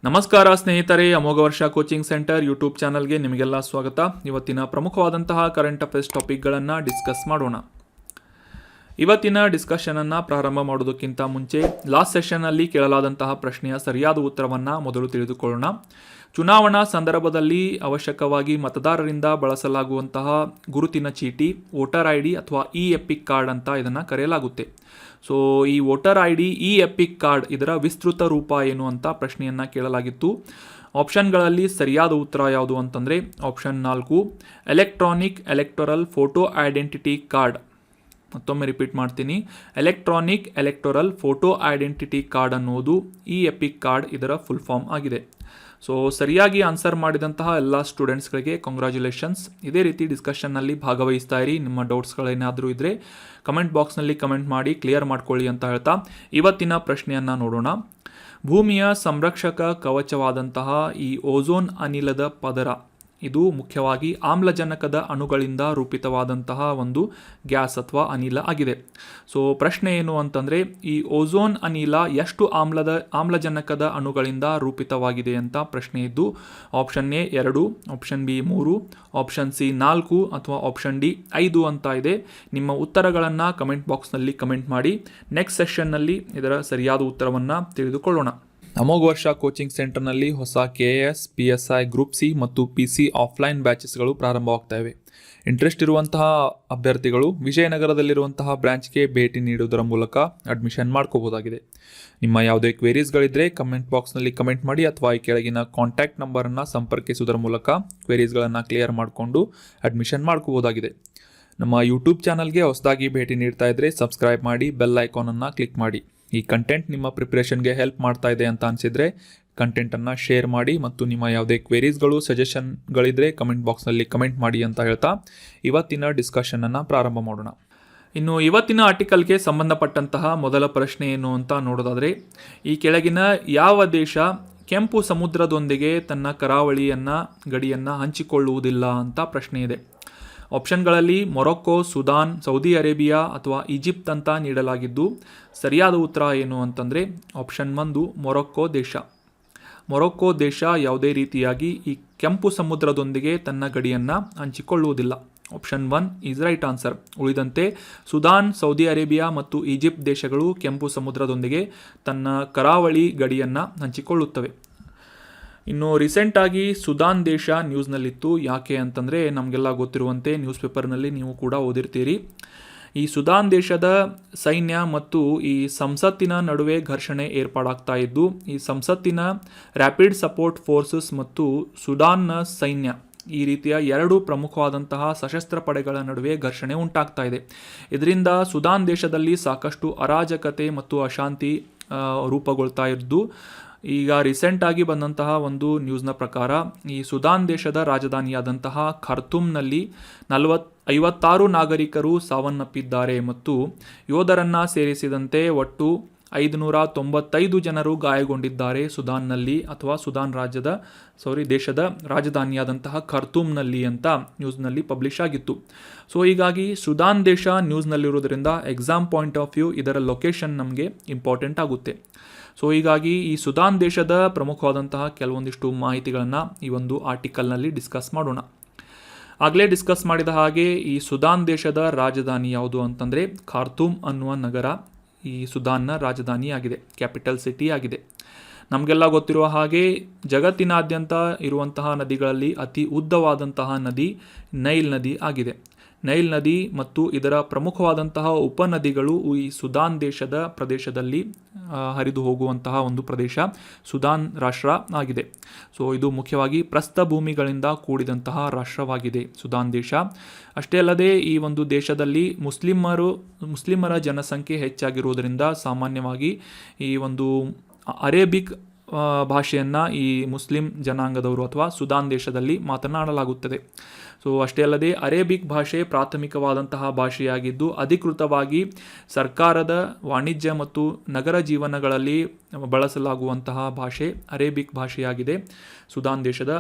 ನಮಸ್ಕಾರ ಸ್ನೇಹಿತರೆ, ಅಮೋಘ ವರ್ಷ ಕೋಚಿಂಗ್ ಸೆಂಟರ್ ಯೂಟ್ಯೂಬ್ ಚಾನಲ್ಗೆ ನಿಮಗೆಲ್ಲ ಸ್ವಾಗತ. ಇವತ್ತಿನ ಪ್ರಮುಖವಾದಂತಹ ಕರೆಂಟ್ ಅಫೇರ್ಸ್ ಟಾಪಿಕ್ಗಳನ್ನು ಡಿಸ್ಕಸ್ ಮಾಡೋಣ. ಇವತ್ತಿನ ಡಿಸ್ಕಷನನ್ನು ಪ್ರಾರಂಭ ಮಾಡೋದಕ್ಕಿಂತ ಮುಂಚೆ ಲಾಸ್ಟ್ ಸೆಷನ್ನಲ್ಲಿ ಕೇಳಲಾದಂತಹ ಪ್ರಶ್ನೆಯ ಸರಿಯಾದ ಉತ್ತರವನ್ನು ಮೊದಲು ತಿಳಿದುಕೊಳ್ಳೋಣ. ಚುನಾವಣಾ ಸಂದರ್ಭದಲ್ಲಿ ಅವಶ್ಯಕವಾಗಿ ಮತದಾರರಿಂದ ಬಳಸಲಾಗುವಂತಹ ಗುರುತಿನ ಚೀಟಿ ವೋಟರ್ ಐ ಡಿ ಅಥವಾ ಇ ಎಪಿಕ್ ಕಾರ್ಡ್ ಅಂತ ಇದನ್ನು ಕರೆಯಲಾಗುತ್ತೆ. ಸೊ ಈ voter I D E EPIC card ಇದರ ವಿಸ್ತೃತ ರೂಪ ಏನು ಅಂತ ಪ್ರಶ್ನೆಯನ್ನು ಕೇಳಲಾಗಿತ್ತು. ಆಪ್ಷನ್ಗಳಲ್ಲಿ ಸರಿಯಾದ ಉತ್ತರ ಯಾವುದು ಅಂತಂದರೆ option 4 electronic electoral photo identity card. ಮತ್ತೊಮ್ಮೆ ರಿಪೀಟ್ ಮಾಡ್ತೀನಿ, electronic electoral photo identity card ಅನ್ನೋದು ಇ ಎಪಿಕ್ ಕಾರ್ಡ್ ಇದರ ಫುಲ್ ಫಾರ್ಮ್ ಆಗಿದೆ. ಸೊ ಸರಿಯಾಗಿ ಆನ್ಸರ್ ಮಾಡಿದಂತಹ ಎಲ್ಲ ಸ್ಟೂಡೆಂಟ್ಸ್ಗಳಿಗೆ ಕಂಗ್ರ್ಯಾಚುಲೇಷನ್ಸ್. ಇದೇ ರೀತಿ ಡಿಸ್ಕಷನ್ನಲ್ಲಿ ಭಾಗವಹಿಸ್ತಾ ಇರಿ. ನಿಮ್ಮ ಡೌಟ್ಸ್ಗಳೇನಾದರೂ ಇದ್ದರೆ ಕಮೆಂಟ್ ಬಾಕ್ಸ್ನಲ್ಲಿ ಕಮೆಂಟ್ ಮಾಡಿ ಕ್ಲಿಯರ್ ಮಾಡ್ಕೊಳ್ಳಿ ಅಂತ ಹೇಳ್ತಾ ಇವತ್ತಿನ ಪ್ರಶ್ನೆಯನ್ನು ನೋಡೋಣ. ಭೂಮಿಯ ಸಂರಕ್ಷಕ ಕವಚವಾದಂತಹ ಈ ಓಝೋನ್ ಅನಿಲದ ಪದರ ಇದು ಮುಖ್ಯವಾಗಿ ಆಮ್ಲಜನಕದ ಅಣುಗಳಿಂದ ರೂಪಿತವಾದಂತಹ ಒಂದು ಗ್ಯಾಸ್ ಅಥವಾ ಅನಿಲ ಆಗಿದೆ. ಸೊ ಪ್ರಶ್ನೆ ಏನು ಅಂತಂದರೆ ಈ ಓಝೋನ್ ಅನಿಲ ಎಷ್ಟು ಆಮ್ಲಜನಕದ ಅಣುಗಳಿಂದ ರೂಪಿತವಾಗಿದೆ ಅಂತ ಪ್ರಶ್ನೆ ಇದ್ದು, option A 2, option B 3, option C 4 ಅಥವಾ ಆಪ್ಷನ್ ಡಿ 5 ಅಂತ ಇದೆ. ನಿಮ್ಮ ಉತ್ತರಗಳನ್ನು ಕಮೆಂಟ್ ಬಾಕ್ಸ್ನಲ್ಲಿ ಕಮೆಂಟ್ ಮಾಡಿ. ನೆಕ್ಸ್ಟ್ ಸೆಷನ್ನಲ್ಲಿ ಇದರ ಸರಿಯಾದ ಉತ್ತರವನ್ನು ತಿಳಿದುಕೊಳ್ಳೋಣ. ಅಮೋಘ ವರ್ಷ ಕೋಚಿಂಗ್ ಸೆಂಟರ್ನಲ್ಲಿ ಹೊಸ KAS, PSI, ಗ್ರೂಪ್ ಸಿ ಮತ್ತು PC ಆಫ್ಲೈನ್ ಬ್ಯಾಚಸ್ಗಳು ಪ್ರಾರಂಭವಾಗ್ತಾ ಇವೆ. ಇಂಟ್ರೆಸ್ಟ್ ಇರುವಂತಹ ಅಭ್ಯರ್ಥಿಗಳು ವಿಜಯನಗರದಲ್ಲಿರುವಂತಹ ಬ್ರಾಂಚ್ಗೆ ಭೇಟಿ ನೀಡುವುದರ ಮೂಲಕ ಅಡ್ಮಿಷನ್ ಮಾಡ್ಕೋಬೋದಾಗಿದೆ. ನಿಮ್ಮ ಯಾವುದೇ ಕ್ವೇರೀಸ್ಗಳಿದ್ದರೆ ಕಮೆಂಟ್ ಬಾಕ್ಸ್ನಲ್ಲಿ ಕಮೆಂಟ್ ಮಾಡಿ ಅಥವಾ ಈ ಕೆಳಗಿನ ಕಾಂಟ್ಯಾಕ್ಟ್ ನಂಬರನ್ನು ಸಂಪರ್ಕಿಸುವುದರ ಮೂಲಕ ಕ್ವೇರೀಸ್ಗಳನ್ನು ಕ್ಲಿಯರ್ ಮಾಡಿಕೊಂಡು ಅಡ್ಮಿಷನ್ ಮಾಡ್ಕೋಬೋದಾಗಿದೆ. ನಮ್ಮ ಯೂಟ್ಯೂಬ್ ಚಾನಲ್ಗೆ ಹೊಸದಾಗಿ ಭೇಟಿ ನೀಡ್ತಾ ಇದ್ದರೆ ಸಬ್ಸ್ಕ್ರೈಬ್ ಮಾಡಿ, ಬೆಲ್ ಐಕಾನನ್ನು ಕ್ಲಿಕ್ ಮಾಡಿ. ಈ ಕಂಟೆಂಟ್ ನಿಮ್ಮ ಪ್ರಿಪ್ರೇಷನ್ಗೆ ಹೆಲ್ಪ್ ಮಾಡ್ತಾ ಇದೆ ಅಂತ ಅನಿಸಿದರೆ ಕಂಟೆಂಟನ್ನು ಶೇರ್ ಮಾಡಿ ಮತ್ತು ನಿಮ್ಮ ಯಾವುದೇ ಕ್ವೇರೀಸ್ಗಳು ಸಜೆಷನ್ಗಳಿದ್ದರೆ ಕಮೆಂಟ್ ಬಾಕ್ಸ್ನಲ್ಲಿ ಕಮೆಂಟ್ ಮಾಡಿ ಅಂತ ಹೇಳ್ತಾ ಇವತ್ತಿನ ಡಿಸ್ಕಷನನ್ನು ಪ್ರಾರಂಭ ಮಾಡೋಣ. ಇನ್ನು ಇವತ್ತಿನ ಆರ್ಟಿಕಲ್ಗೆ ಸಂಬಂಧಪಟ್ಟಂತಹ ಮೊದಲ ಪ್ರಶ್ನೆ ಏನು ಅಂತ ನೋಡೋದಾದರೆ, ಈ ಕೆಳಗಿನ ಯಾವ ದೇಶ ಕೆಂಪು ಸಮುದ್ರದೊಂದಿಗೆ ತನ್ನ ಕರಾವಳಿಯನ್ನು ಗಡಿಯನ್ನು ಹಂಚಿಕೊಳ್ಳುವುದಿಲ್ಲ ಅಂತ ಪ್ರಶ್ನೆ ಇದೆ. ಆಪ್ಷನ್ಗಳಲ್ಲಿ ಮೊರೊಕ್ಕೊ, ಸುದಾನ್, ಸೌದಿ ಅರೇಬಿಯಾ ಅಥವಾ ಈಜಿಪ್ಟ್ ಅಂತ ನೀಡಲಾಗಿದ್ದು ಸರಿಯಾದ ಉತ್ತರ ಏನು ಅಂತಂದರೆ ಆಪ್ಷನ್ 1 ಮೊರೊಕ್ಕೊ ದೇಶ. ಮೊರೊಕ್ಕೊ ದೇಶ ಯಾವುದೇ ರೀತಿಯಾಗಿ ಈ ಕೆಂಪು ಸಮುದ್ರದೊಂದಿಗೆ ತನ್ನ ಗಡಿಯನ್ನು ಹಂಚಿಕೊಳ್ಳುವುದಿಲ್ಲ. Option 1 is right answer. ಉಳಿದಂತೆ ಸುದಾನ್, ಸೌದಿ ಅರೇಬಿಯಾ ಮತ್ತು ಈಜಿಪ್ಟ್ ದೇಶಗಳು ಕೆಂಪು ಸಮುದ್ರದೊಂದಿಗೆ ತನ್ನ ಕರಾವಳಿ ಗಡಿಯನ್ನು ಹಂಚಿಕೊಳ್ಳುತ್ತವೆ. ಇನ್ನು ರೀಸೆಂಟಾಗಿ ಸುದಾನ್ ದೇಶ ನ್ಯೂಸ್ನಲ್ಲಿತ್ತು. ಯಾಕೆ ಅಂತಂದರೆ ನಮಗೆಲ್ಲ ಗೊತ್ತಿರುವಂತೆ ನ್ಯೂಸ್ ಪೇಪರ್ನಲ್ಲಿ ನೀವು ಕೂಡ ಓದಿರ್ತೀರಿ. ಈ ಸುದಾನ್ ದೇಶದ ಸೈನ್ಯ ಮತ್ತು ಈ ಸಂಸತ್ತಿನ ನಡುವೆ ಘರ್ಷಣೆ ಏರ್ಪಾಡಾಗ್ತಾ ಇದ್ದು, ಈ ಸಂಸತ್ತಿನ ರ್ಯಾಪಿಡ್ ಸಪೋರ್ಟ್ ಫೋರ್ಸಸ್ ಮತ್ತು ಸುಡಾನ್ನ ಸೈನ್ಯ ಈ ರೀತಿಯ 2 ಪ್ರಮುಖವಾದಂತಹ ಸಶಸ್ತ್ರ ಪಡೆಗಳ ನಡುವೆ ಘರ್ಷಣೆ ಉಂಟಾಗ್ತಾ ಇದೆ. ಇದರಿಂದ ಸುದಾನ್ ದೇಶದಲ್ಲಿ ಸಾಕಷ್ಟು ಅರಾಜಕತೆ ಮತ್ತು ಅಶಾಂತಿ ರೂಪುಗೊಳ್ತಾ ಇದ್ದು, ಈಗ ರೀಸೆಂಟಾಗಿ ಬಂದಂತಹ ಒಂದು ನ್ಯೂಸ್ನ ಪ್ರಕಾರ ಈ ಸುದಾನ್ ದೇಶದ ರಾಜಧಾನಿಯಾದಂತಹ ಖಾರ್ತೂಮ್ನಲ್ಲಿ 56 ನಾಗರಿಕರು ಸಾವನ್ನಪ್ಪಿದ್ದಾರೆ ಮತ್ತು ಯೋಧರನ್ನು ಸೇರಿಸಿದಂತೆ ಒಟ್ಟು 595 ಜನರು ಗಾಯಗೊಂಡಿದ್ದಾರೆ ಸುದಾನ್ನಲ್ಲಿ ಅಥವಾ ಸುದಾನ್ ದೇಶದ ರಾಜಧಾನಿಯಾದಂತಹ ಖಾರ್ತೂಮ್ನಲ್ಲಿ ಅಂತ ನ್ಯೂಸ್ನಲ್ಲಿ ಪಬ್ಲಿಷ್ ಆಗಿತ್ತು. ಸೊ ಹೀಗಾಗಿ ಸುದಾನ್ ದೇಶ ನ್ಯೂಸ್ನಲ್ಲಿರೋದ್ರಿಂದ ಎಕ್ಸಾಮ್ ಪಾಯಿಂಟ್ ಆಫ್ ವ್ಯೂ ಇದರ ಲೊಕೇಶನ್ ನಮಗೆ ಇಂಪಾರ್ಟೆಂಟ್ ಆಗುತ್ತೆ. ಸೊ ಹೀಗಾಗಿ ಈ ಸುದಾನ್ ದೇಶದ ಪ್ರಮುಖವಾದಂತಹ ಕೆಲವೊಂದಿಷ್ಟು ಮಾಹಿತಿಗಳನ್ನು ಈ ಒಂದು ಆರ್ಟಿಕಲ್ನಲ್ಲಿ ಡಿಸ್ಕಸ್ ಮಾಡೋಣ. ಆಗಲೇ ಡಿಸ್ಕಸ್ ಮಾಡಿದ ಹಾಗೆ ಈ ಸುದಾನ್ ದೇಶದ ರಾಜಧಾನಿ ಯಾವುದು ಅಂತಂದರೆ ಖಾರ್ತೂಮ್ ಅನ್ನುವ ನಗರ ಈ ಸುದಾನ್ನ ರಾಜಧಾನಿಯಾಗಿದೆ, ಕ್ಯಾಪಿಟಲ್ ಸಿಟಿ ಆಗಿದೆ. ನಮಗೆಲ್ಲ ಗೊತ್ತಿರುವ ಹಾಗೆ ಜಗತ್ತಿನಾದ್ಯಂತ ಇರುವಂತಹ ನದಿಗಳಲ್ಲಿ ಅತಿ ಉದ್ದವಾದಂತಹ ನದಿ ನೈಲ್ ನದಿ ಆಗಿದೆ. ನೈಲ್ ನದಿ ಮತ್ತು ಇದರ ಪ್ರಮುಖವಾದಂತಹ ಉಪನದಿಗಳು ಈ ಸುದಾನ್ ದೇಶದ ಪ್ರದೇಶದಲ್ಲಿ ಹರಿದು ಹೋಗುವಂತಹ ಒಂದು ಪ್ರದೇಶ ಸುದಾನ್ ರಾಷ್ಟ್ರ ಆಗಿದೆ. ಸೊ ಇದು ಮುಖ್ಯವಾಗಿ ಪ್ರಸ್ಥಭೂಮಿಗಳಿಂದ ಕೂಡಿದಂತಹ ರಾಷ್ಟ್ರವಾಗಿದೆ ಸುದಾನ್ ದೇಶ. ಅಷ್ಟೇ ಅಲ್ಲದೆ ಈ ಒಂದು ದೇಶದಲ್ಲಿ ಮುಸ್ಲಿಮರ ಜನಸಂಖ್ಯೆ ಹೆಚ್ಚಾಗಿರುವುದರಿಂದ ಸಾಮಾನ್ಯವಾಗಿ ಈ ಒಂದು ಅರೇಬಿಕ್ ಭಾಷೆಯನ್ನು ಈ ಮುಸ್ಲಿಂ ಜನಾಂಗದವರು ಅಥವಾ ಸುದಾನ್ ದೇಶದಲ್ಲಿ ಮಾತನಾಡಲಾಗುತ್ತದೆ. ಸೊ ಅಷ್ಟೇ ಅಲ್ಲದೆ ಅರೇಬಿಕ್ ಭಾಷೆ ಪ್ರಾಥಮಿಕವಾದಂತಹ ಭಾಷೆಯಾಗಿದ್ದು ಅಧಿಕೃತವಾಗಿ ಸರ್ಕಾರದ ವಾಣಿಜ್ಯ ಮತ್ತು ನಗರ ಜೀವನಗಳಲ್ಲಿ ಬಳಸಲಾಗುವಂತಹ ಭಾಷೆ ಅರೇಬಿಕ್ ಭಾಷೆಯಾಗಿದೆ. ಸುದಾನ್ ದೇಶದ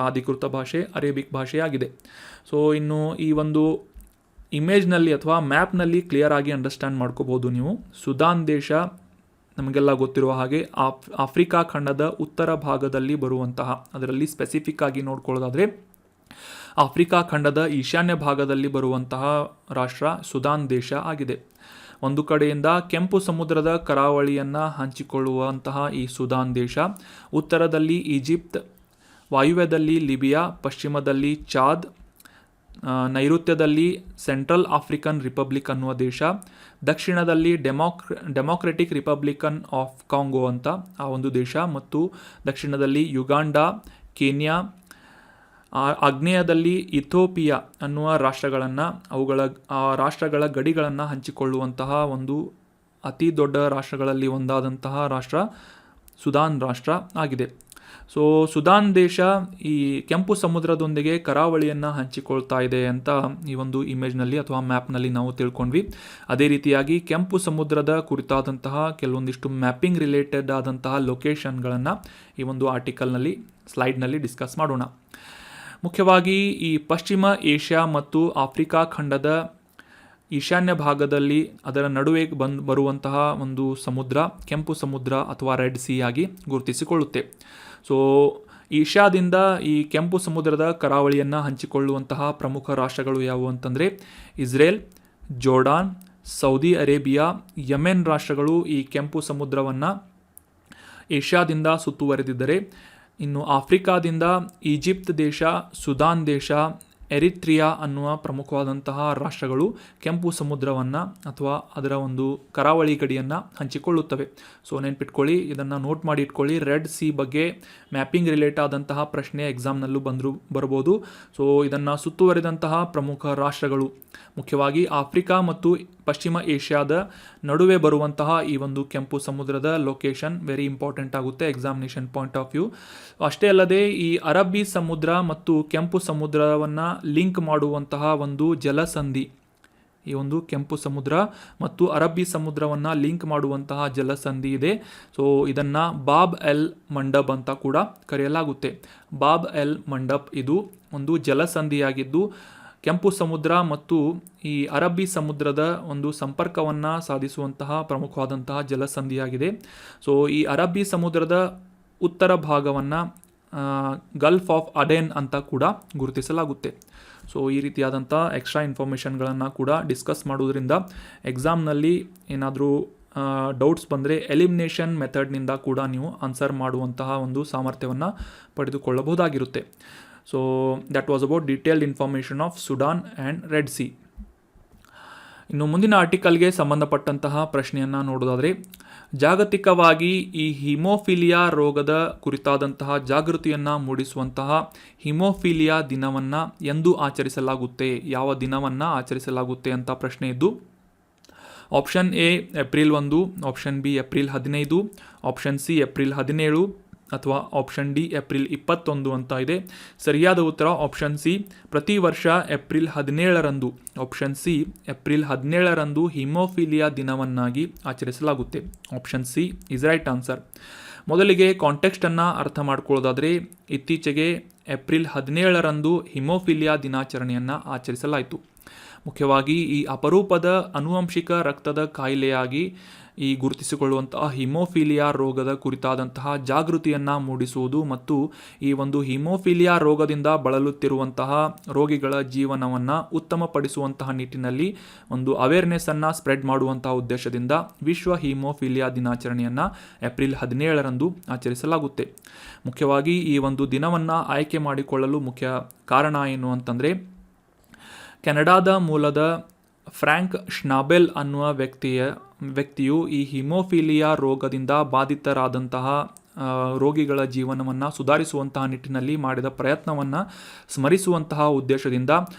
ಅಧಿಕೃತ ಭಾಷೆ ಅರೇಬಿಕ್ ಭಾಷೆಯಾಗಿದೆ. ಸೊ ಇನ್ನು ಈ ಒಂದು ಇಮೇಜ್ನಲ್ಲಿ ಅಥವಾ ಮ್ಯಾಪ್ನಲ್ಲಿ ಕ್ಲಿಯರ್ ಆಗಿ ಅಂಡರ್ಸ್ಟ್ಯಾಂಡ್ ಮಾಡ್ಕೋಬೋದು ನೀವು. ಸುದಾನ್ ದೇಶ ನಮಗೆಲ್ಲ ಗೊತ್ತಿರುವ ಹಾಗೆ ಆಫ್ರಿಕಾ ಖಂಡದ ಉತ್ತರ ಭಾಗದಲ್ಲಿ ಬರುವಂತಹ, ಅದರಲ್ಲಿ ಸ್ಪೆಸಿಫಿಕ್ ಆಗಿ ನೋಡ್ಕೊಳ್ಳೋದಾದರೆ ಆಫ್ರಿಕಾ ಖಂಡದ ಈಶಾನ್ಯ ಭಾಗದಲ್ಲಿ ಬರುವಂತಹ ರಾಷ್ಟ್ರ ಸುದಾನ್ ದೇಶ ಆಗಿದೆ. ಒಂದು ಕಡೆಯಿಂದ ಕೆಂಪು ಸಮುದ್ರದ ಕರಾವಳಿಯನ್ನು ಹಂಚಿಕೊಳ್ಳುವಂತಹ ಈ ಸುದಾನ್ ದೇಶ ಉತ್ತರದಲ್ಲಿ ಈಜಿಪ್ಟ್, ವಾಯುವ್ಯದಲ್ಲಿ ಲಿಬಿಯಾ, ಪಶ್ಚಿಮದಲ್ಲಿ ಚಾದ್, ನೈಋತ್ಯದಲ್ಲಿ ಸೆಂಟ್ರಲ್ ಆಫ್ರಿಕನ್ ರಿಪಬ್ಲಿಕ್ ಅನ್ನುವ ದೇಶ, ದಕ್ಷಿಣದಲ್ಲಿ ಡೆಮೋಕ್ರೆಟಿಕ್ ರಿಪಬ್ಲಿಕನ್ ಆಫ್ ಕಾಂಗೋ ಅಂತ ಆ ಒಂದು ದೇಶ, ಮತ್ತು ದಕ್ಷಿಣದಲ್ಲಿ ಯುಗಾಂಡ, ಕೇನ್ಯಾ, ಆಗ್ನೇಯದಲ್ಲಿ ಇಥೋಪಿಯಾ ಅನ್ನುವ ರಾಷ್ಟ್ರಗಳನ್ನು ಆ ರಾಷ್ಟ್ರಗಳ ಗಡಿಗಳನ್ನು ಹಂಚಿಕೊಳ್ಳುವಂತಹ ಒಂದು ಅತಿ ದೊಡ್ಡ ರಾಷ್ಟ್ರಗಳಲ್ಲಿ ಒಂದಾದಂತಹ ರಾಷ್ಟ್ರ ಸುದಾನ್ ರಾಷ್ಟ್ರ ಆಗಿದೆ. ಸೊ ಸುದಾನ್ ದೇಶ ಈ ಕೆಂಪು ಸಮುದ್ರದೊಂದಿಗೆ ಕರಾವಳಿಯನ್ನು ಹಂಚಿಕೊಳ್ತಾ ಇದೆ ಅಂತ ಈ ಒಂದು ಇಮೇಜ್ನಲ್ಲಿ ಅಥವಾ ಮ್ಯಾಪ್ನಲ್ಲಿ ನಾವು ತಿಳ್ಕೊಂಡ್ವಿ. ಅದೇ ರೀತಿಯಾಗಿ ಕೆಂಪು ಸಮುದ್ರದ ಕುರಿತಾದಂತಹ ಕೆಲವೊಂದಿಷ್ಟು ಮ್ಯಾಪಿಂಗ್ ರಿಲೇಟೆಡ್ ಆದಂತಹ ಲೊಕೇಶನ್ಗಳನ್ನು ಈ ಒಂದು ಆರ್ಟಿಕಲ್ನಲ್ಲಿ ಸ್ಲೈಡ್ನಲ್ಲಿ ಡಿಸ್ಕಸ್ ಮಾಡೋಣ. ಮುಖ್ಯವಾಗಿ ಈ ಪಶ್ಚಿಮ ಏಷ್ಯಾ ಮತ್ತು ಆಫ್ರಿಕಾ ಖಂಡದ ಈಶಾನ್ಯ ಭಾಗದಲ್ಲಿ ಅದರ ನಡುವೆ ಬರುವಂತಹ ಒಂದು ಸಮುದ್ರ ಕೆಂಪು ಸಮುದ್ರ ಅಥವಾ ರೆಡ್ ಸಿ ಆಗಿ ಗುರುತಿಸಿಕೊಳ್ಳುತ್ತೆ. ಸೊ ಏಷ್ಯಾದಿಂದ ಈ ಕೆಂಪು ಸಮುದ್ರದ ಕರಾವಳಿಯನ್ನು ಹಂಚಿಕೊಳ್ಳುವಂತಹ ಪ್ರಮುಖ ರಾಷ್ಟ್ರಗಳು ಯಾವುವು ಅಂತಂದರೆ Israel, Jordan, Saudi Arabia, Yemen ರಾಷ್ಟ್ರಗಳು ಈ ಕೆಂಪು ಸಮುದ್ರವನ್ನು ಏಷ್ಯಾದಿಂದ ಸುತ್ತುವರೆದಿದ್ದರೆ, ಇನ್ನು ಆಫ್ರಿಕಾದಿಂದ ಈಜಿಪ್ಟ್ ದೇಶ, ಸುದಾನ್ ದೇಶ, ಎರಿತ್ರಿಯಾ ಅನ್ನುವ ಪ್ರಮುಖವಾದಂತಹ ರಾಷ್ಟ್ರಗಳು ಕೆಂಪು ಸಮುದ್ರವನ್ನು ಅಥವಾ ಅದರ ಒಂದು ಕರಾವಳಿ ಗಡಿಯನ್ನು ಹಂಚಿಕೊಳ್ಳುತ್ತವೆ. ಸೊ ನೆನ್ಪಿಟ್ಕೊಳ್ಳಿ, ಇದನ್ನು ನೋಟ್ ಮಾಡಿ ಇಟ್ಕೊಳ್ಳಿ. ರೆಡ್ ಸಿ ಬಗ್ಗೆ ಮ್ಯಾಪಿಂಗ್ ರಿಲೇಟ್ ಆದಂತಹ ಪ್ರಶ್ನೆ ಎಕ್ಸಾಮ್ನಲ್ಲೂ ಬರ್ಬೋದು. ಸೊ ಇದನ್ನು ಸುತ್ತುವರಿದಂತಹ ಪ್ರಮುಖ ರಾಷ್ಟ್ರಗಳು ಮುಖ್ಯವಾಗಿ ಆಫ್ರಿಕಾ ಮತ್ತು ಪಶ್ಚಿಮ ಏಷ್ಯಾದ ನಡುವೆ ಬರುವಂತಹ ಈ ಒಂದು ಕೆಂಪು ಸಮುದ್ರದ ಲೊಕೇಶನ್ ವೆರಿ ಇಂಪಾರ್ಟೆಂಟ್ ಆಗುತ್ತೆ ಎಕ್ಸಾಮಿನೇಷನ್ ಪಾಯಿಂಟ್ ಆಫ್ ವ್ಯೂ. ಅಷ್ಟೇ ಅಲ್ಲದೆ ಈ ಅರಬ್ಬಿ ಸಮುದ್ರ ಮತ್ತು ಕೆಂಪು ಸಮುದ್ರವನ್ನು ಲಿಂಕ್ ಮಾಡುವಂತಹ ಒಂದು ಜಲಸಂಧಿ, ಈ ಒಂದು ಕೆಂಪು ಸಮುದ್ರ ಮತ್ತು ಅರಬ್ಬಿ ಸಮುದ್ರವನ್ನು ಲಿಂಕ್ ಮಾಡುವಂತಹ ಜಲಸಂಧಿ ಇದೆ. ಸೊ ಇದನ್ನು ಬಾಬ್ ಎಲ್ ಮಂಡಬ್ ಅಂತ ಕೂಡ ಕರೆಯಲಾಗುತ್ತೆ. ಬಾಬ್ ಎಲ್ ಮಂಡಬ್ ಇದು ಒಂದು ಜಲಸಂಧಿಯಾಗಿದ್ದು ಕೆಂಪು ಸಮುದ್ರ ಮತ್ತು ಈ ಅರಬ್ಬಿ ಸಮುದ್ರದ ಒಂದು ಸಂಪರ್ಕವನ್ನು ಸಾಧಿಸುವಂತಹ ಪ್ರಮುಖವಾದಂತಹ ಜಲಸಂಧಿಯಾಗಿದೆ. ಸೊ ಈ ಅರಬ್ಬಿ ಸಮುದ್ರದ ಉತ್ತರ ಭಾಗವನ್ನು ಗಲ್ಫ್ ಆಫ್ ಅಡೆನ್ ಅಂತ ಕೂಡ ಗುರುತಿಸಲಾಗುತ್ತೆ. ಸೊ ಈ ರೀತಿಯಾದಂಥ ಎಕ್ಸ್ಟ್ರಾ ಇನ್ಫಾರ್ಮೇಷನ್ಗಳನ್ನು ಕೂಡ ಡಿಸ್ಕಸ್ ಮಾಡೋದ್ರಿಂದ ಎಕ್ಸಾಮ್ನಲ್ಲಿ ಏನಾದರೂ ಡೌಟ್ಸ್ ಬಂದರೆ ಎಲಿಮಿನೇಷನ್ ಮೆಥಡ್ನಿಂದ ಕೂಡ ನೀವು ಆನ್ಸರ್ ಮಾಡುವಂತಹ ಒಂದು ಸಾಮರ್ಥ್ಯವನ್ನು ಪಡೆದುಕೊಳ್ಳಬಹುದಾಗಿರುತ್ತೆ. So that was about detailed information of Sudan and red sea. ಇನ್ನು ಮುಂದಿನ ಆರ್ಟಿಕಲ್ಗೆ ಸಂಬಂಧಪಟ್ಟಂತಹ ಪ್ರಶ್ನೆಯನ್ನು ನೋಡೋದಾದರೆ, ಜಾಗತಿಕವಾಗಿ ಈ ಹಿಮೋಫಿಲಿಯಾ ರೋಗದ ಕುರಿತಾದಂತಹ ಜಾಗೃತಿಯನ್ನು ಮೂಡಿಸುವಂತಹ ಹಿಮೋಫಿಲಿಯಾ ದಿನವನ್ನು ಎಂದು ಆಚರಿಸಲಾಗುತ್ತೆ, ಯಾವ ದಿನವನ್ನು ಆಚರಿಸಲಾಗುತ್ತೆ ಅಂತ ಪ್ರಶ್ನೆ ಇದ್ದು, option A April 1, option B April 15, option C April 17 ಅಥವಾ ಆಪ್ಷನ್ ಡಿ ಏಪ್ರಿಲ್ 21 ಅಂತ ಇದೆ. ಸರಿಯಾದ ಉತ್ತರ ಆಪ್ಷನ್ ಸಿ, ಪ್ರತಿ ವರ್ಷ ಏಪ್ರಿಲ್ 17ರಂದು, ಆಪ್ಷನ್ ಸಿ ಏಪ್ರಿಲ್ 17ರಂದು ಹಿಮೋಫಿಲಿಯಾ ದಿನವನ್ನಾಗಿ ಆಚರಿಸಲಾಗುತ್ತೆ. Option C is right answer. ಮೊದಲಿಗೆ ಕಾಂಟೆಕ್ಸ್ಟನ್ನು ಅರ್ಥ ಮಾಡ್ಕೊಳ್ಳೋದಾದರೆ, ಇತ್ತೀಚೆಗೆ ಏಪ್ರಿಲ್ 17ರಂದು ಹಿಮೋಫಿಲಿಯಾ ದಿನಾಚರಣೆಯನ್ನು ಆಚರಿಸಲಾಯಿತು. ಮುಖ್ಯವಾಗಿ ಈ ಅಪರೂಪದ ಆನುವಂಶಿಕ ರಕ್ತದ ಕಾಯಿಲೆಯಾಗಿ ಈ ಗುರುತಿಸಿಕೊಳ್ಳುವಂತಹ ಹಿಮೋಫಿಲಿಯಾ ರೋಗದ ಕುರಿತಾದಂತಹ ಜಾಗೃತಿಯನ್ನು ಮೂಡಿಸುವುದು ಮತ್ತು ಈ ಒಂದು ಹಿಮೋಫಿಲಿಯಾ ರೋಗದಿಂದ ಬಳಲುತ್ತಿರುವಂತಹ ರೋಗಿಗಳ ಜೀವನವನ್ನು ಉತ್ತಮಪಡಿಸುವಂತಹ ನಿಟ್ಟಿನಲ್ಲಿ ಒಂದು ಅವೇರ್ನೆಸ್ಸನ್ನು ಸ್ಪ್ರೆಡ್ ಮಾಡುವಂತಹ ಉದ್ದೇಶದಿಂದ ವಿಶ್ವ ಹಿಮೋಫಿಲಿಯಾ ದಿನಾಚರಣೆಯನ್ನು ಏಪ್ರಿಲ್ 17ರಂದು ಆಚರಿಸಲಾಗುತ್ತೆ. ಮುಖ್ಯವಾಗಿ ಈ ಒಂದು ದಿನವನ್ನು ಆಯ್ಕೆ ಮಾಡಿಕೊಳ್ಳಲು ಮುಖ್ಯ ಕಾರಣ ಏನು ಅಂತಂದರೆ, ಕೆನಡಾದ ಮೂಲದ ಫ್ರ್ಯಾಂಕ್ ಶ್ನಾಬೆಲ್ ಅನ್ನುವ ವ್ಯಕ್ತಿಯು ಈ ಹಿಮೋಫಿಲಿಯಾ ರೋಗದಿಂದ ಬಾಧಿತರಾದಂತಹ ರೋಗಿಗಳ ಜೀವನವನ್ನು ಸುಧಾರಿಸುವಂತಹ ನಿಟ್ಟಿನಲ್ಲಿ ಮಾಡಿದ ಪ್ರಯತ್ನವನ್ನು ಸ್ಮರಿಸುವಂತಹ ಉದ್ದೇಶದಿಂದ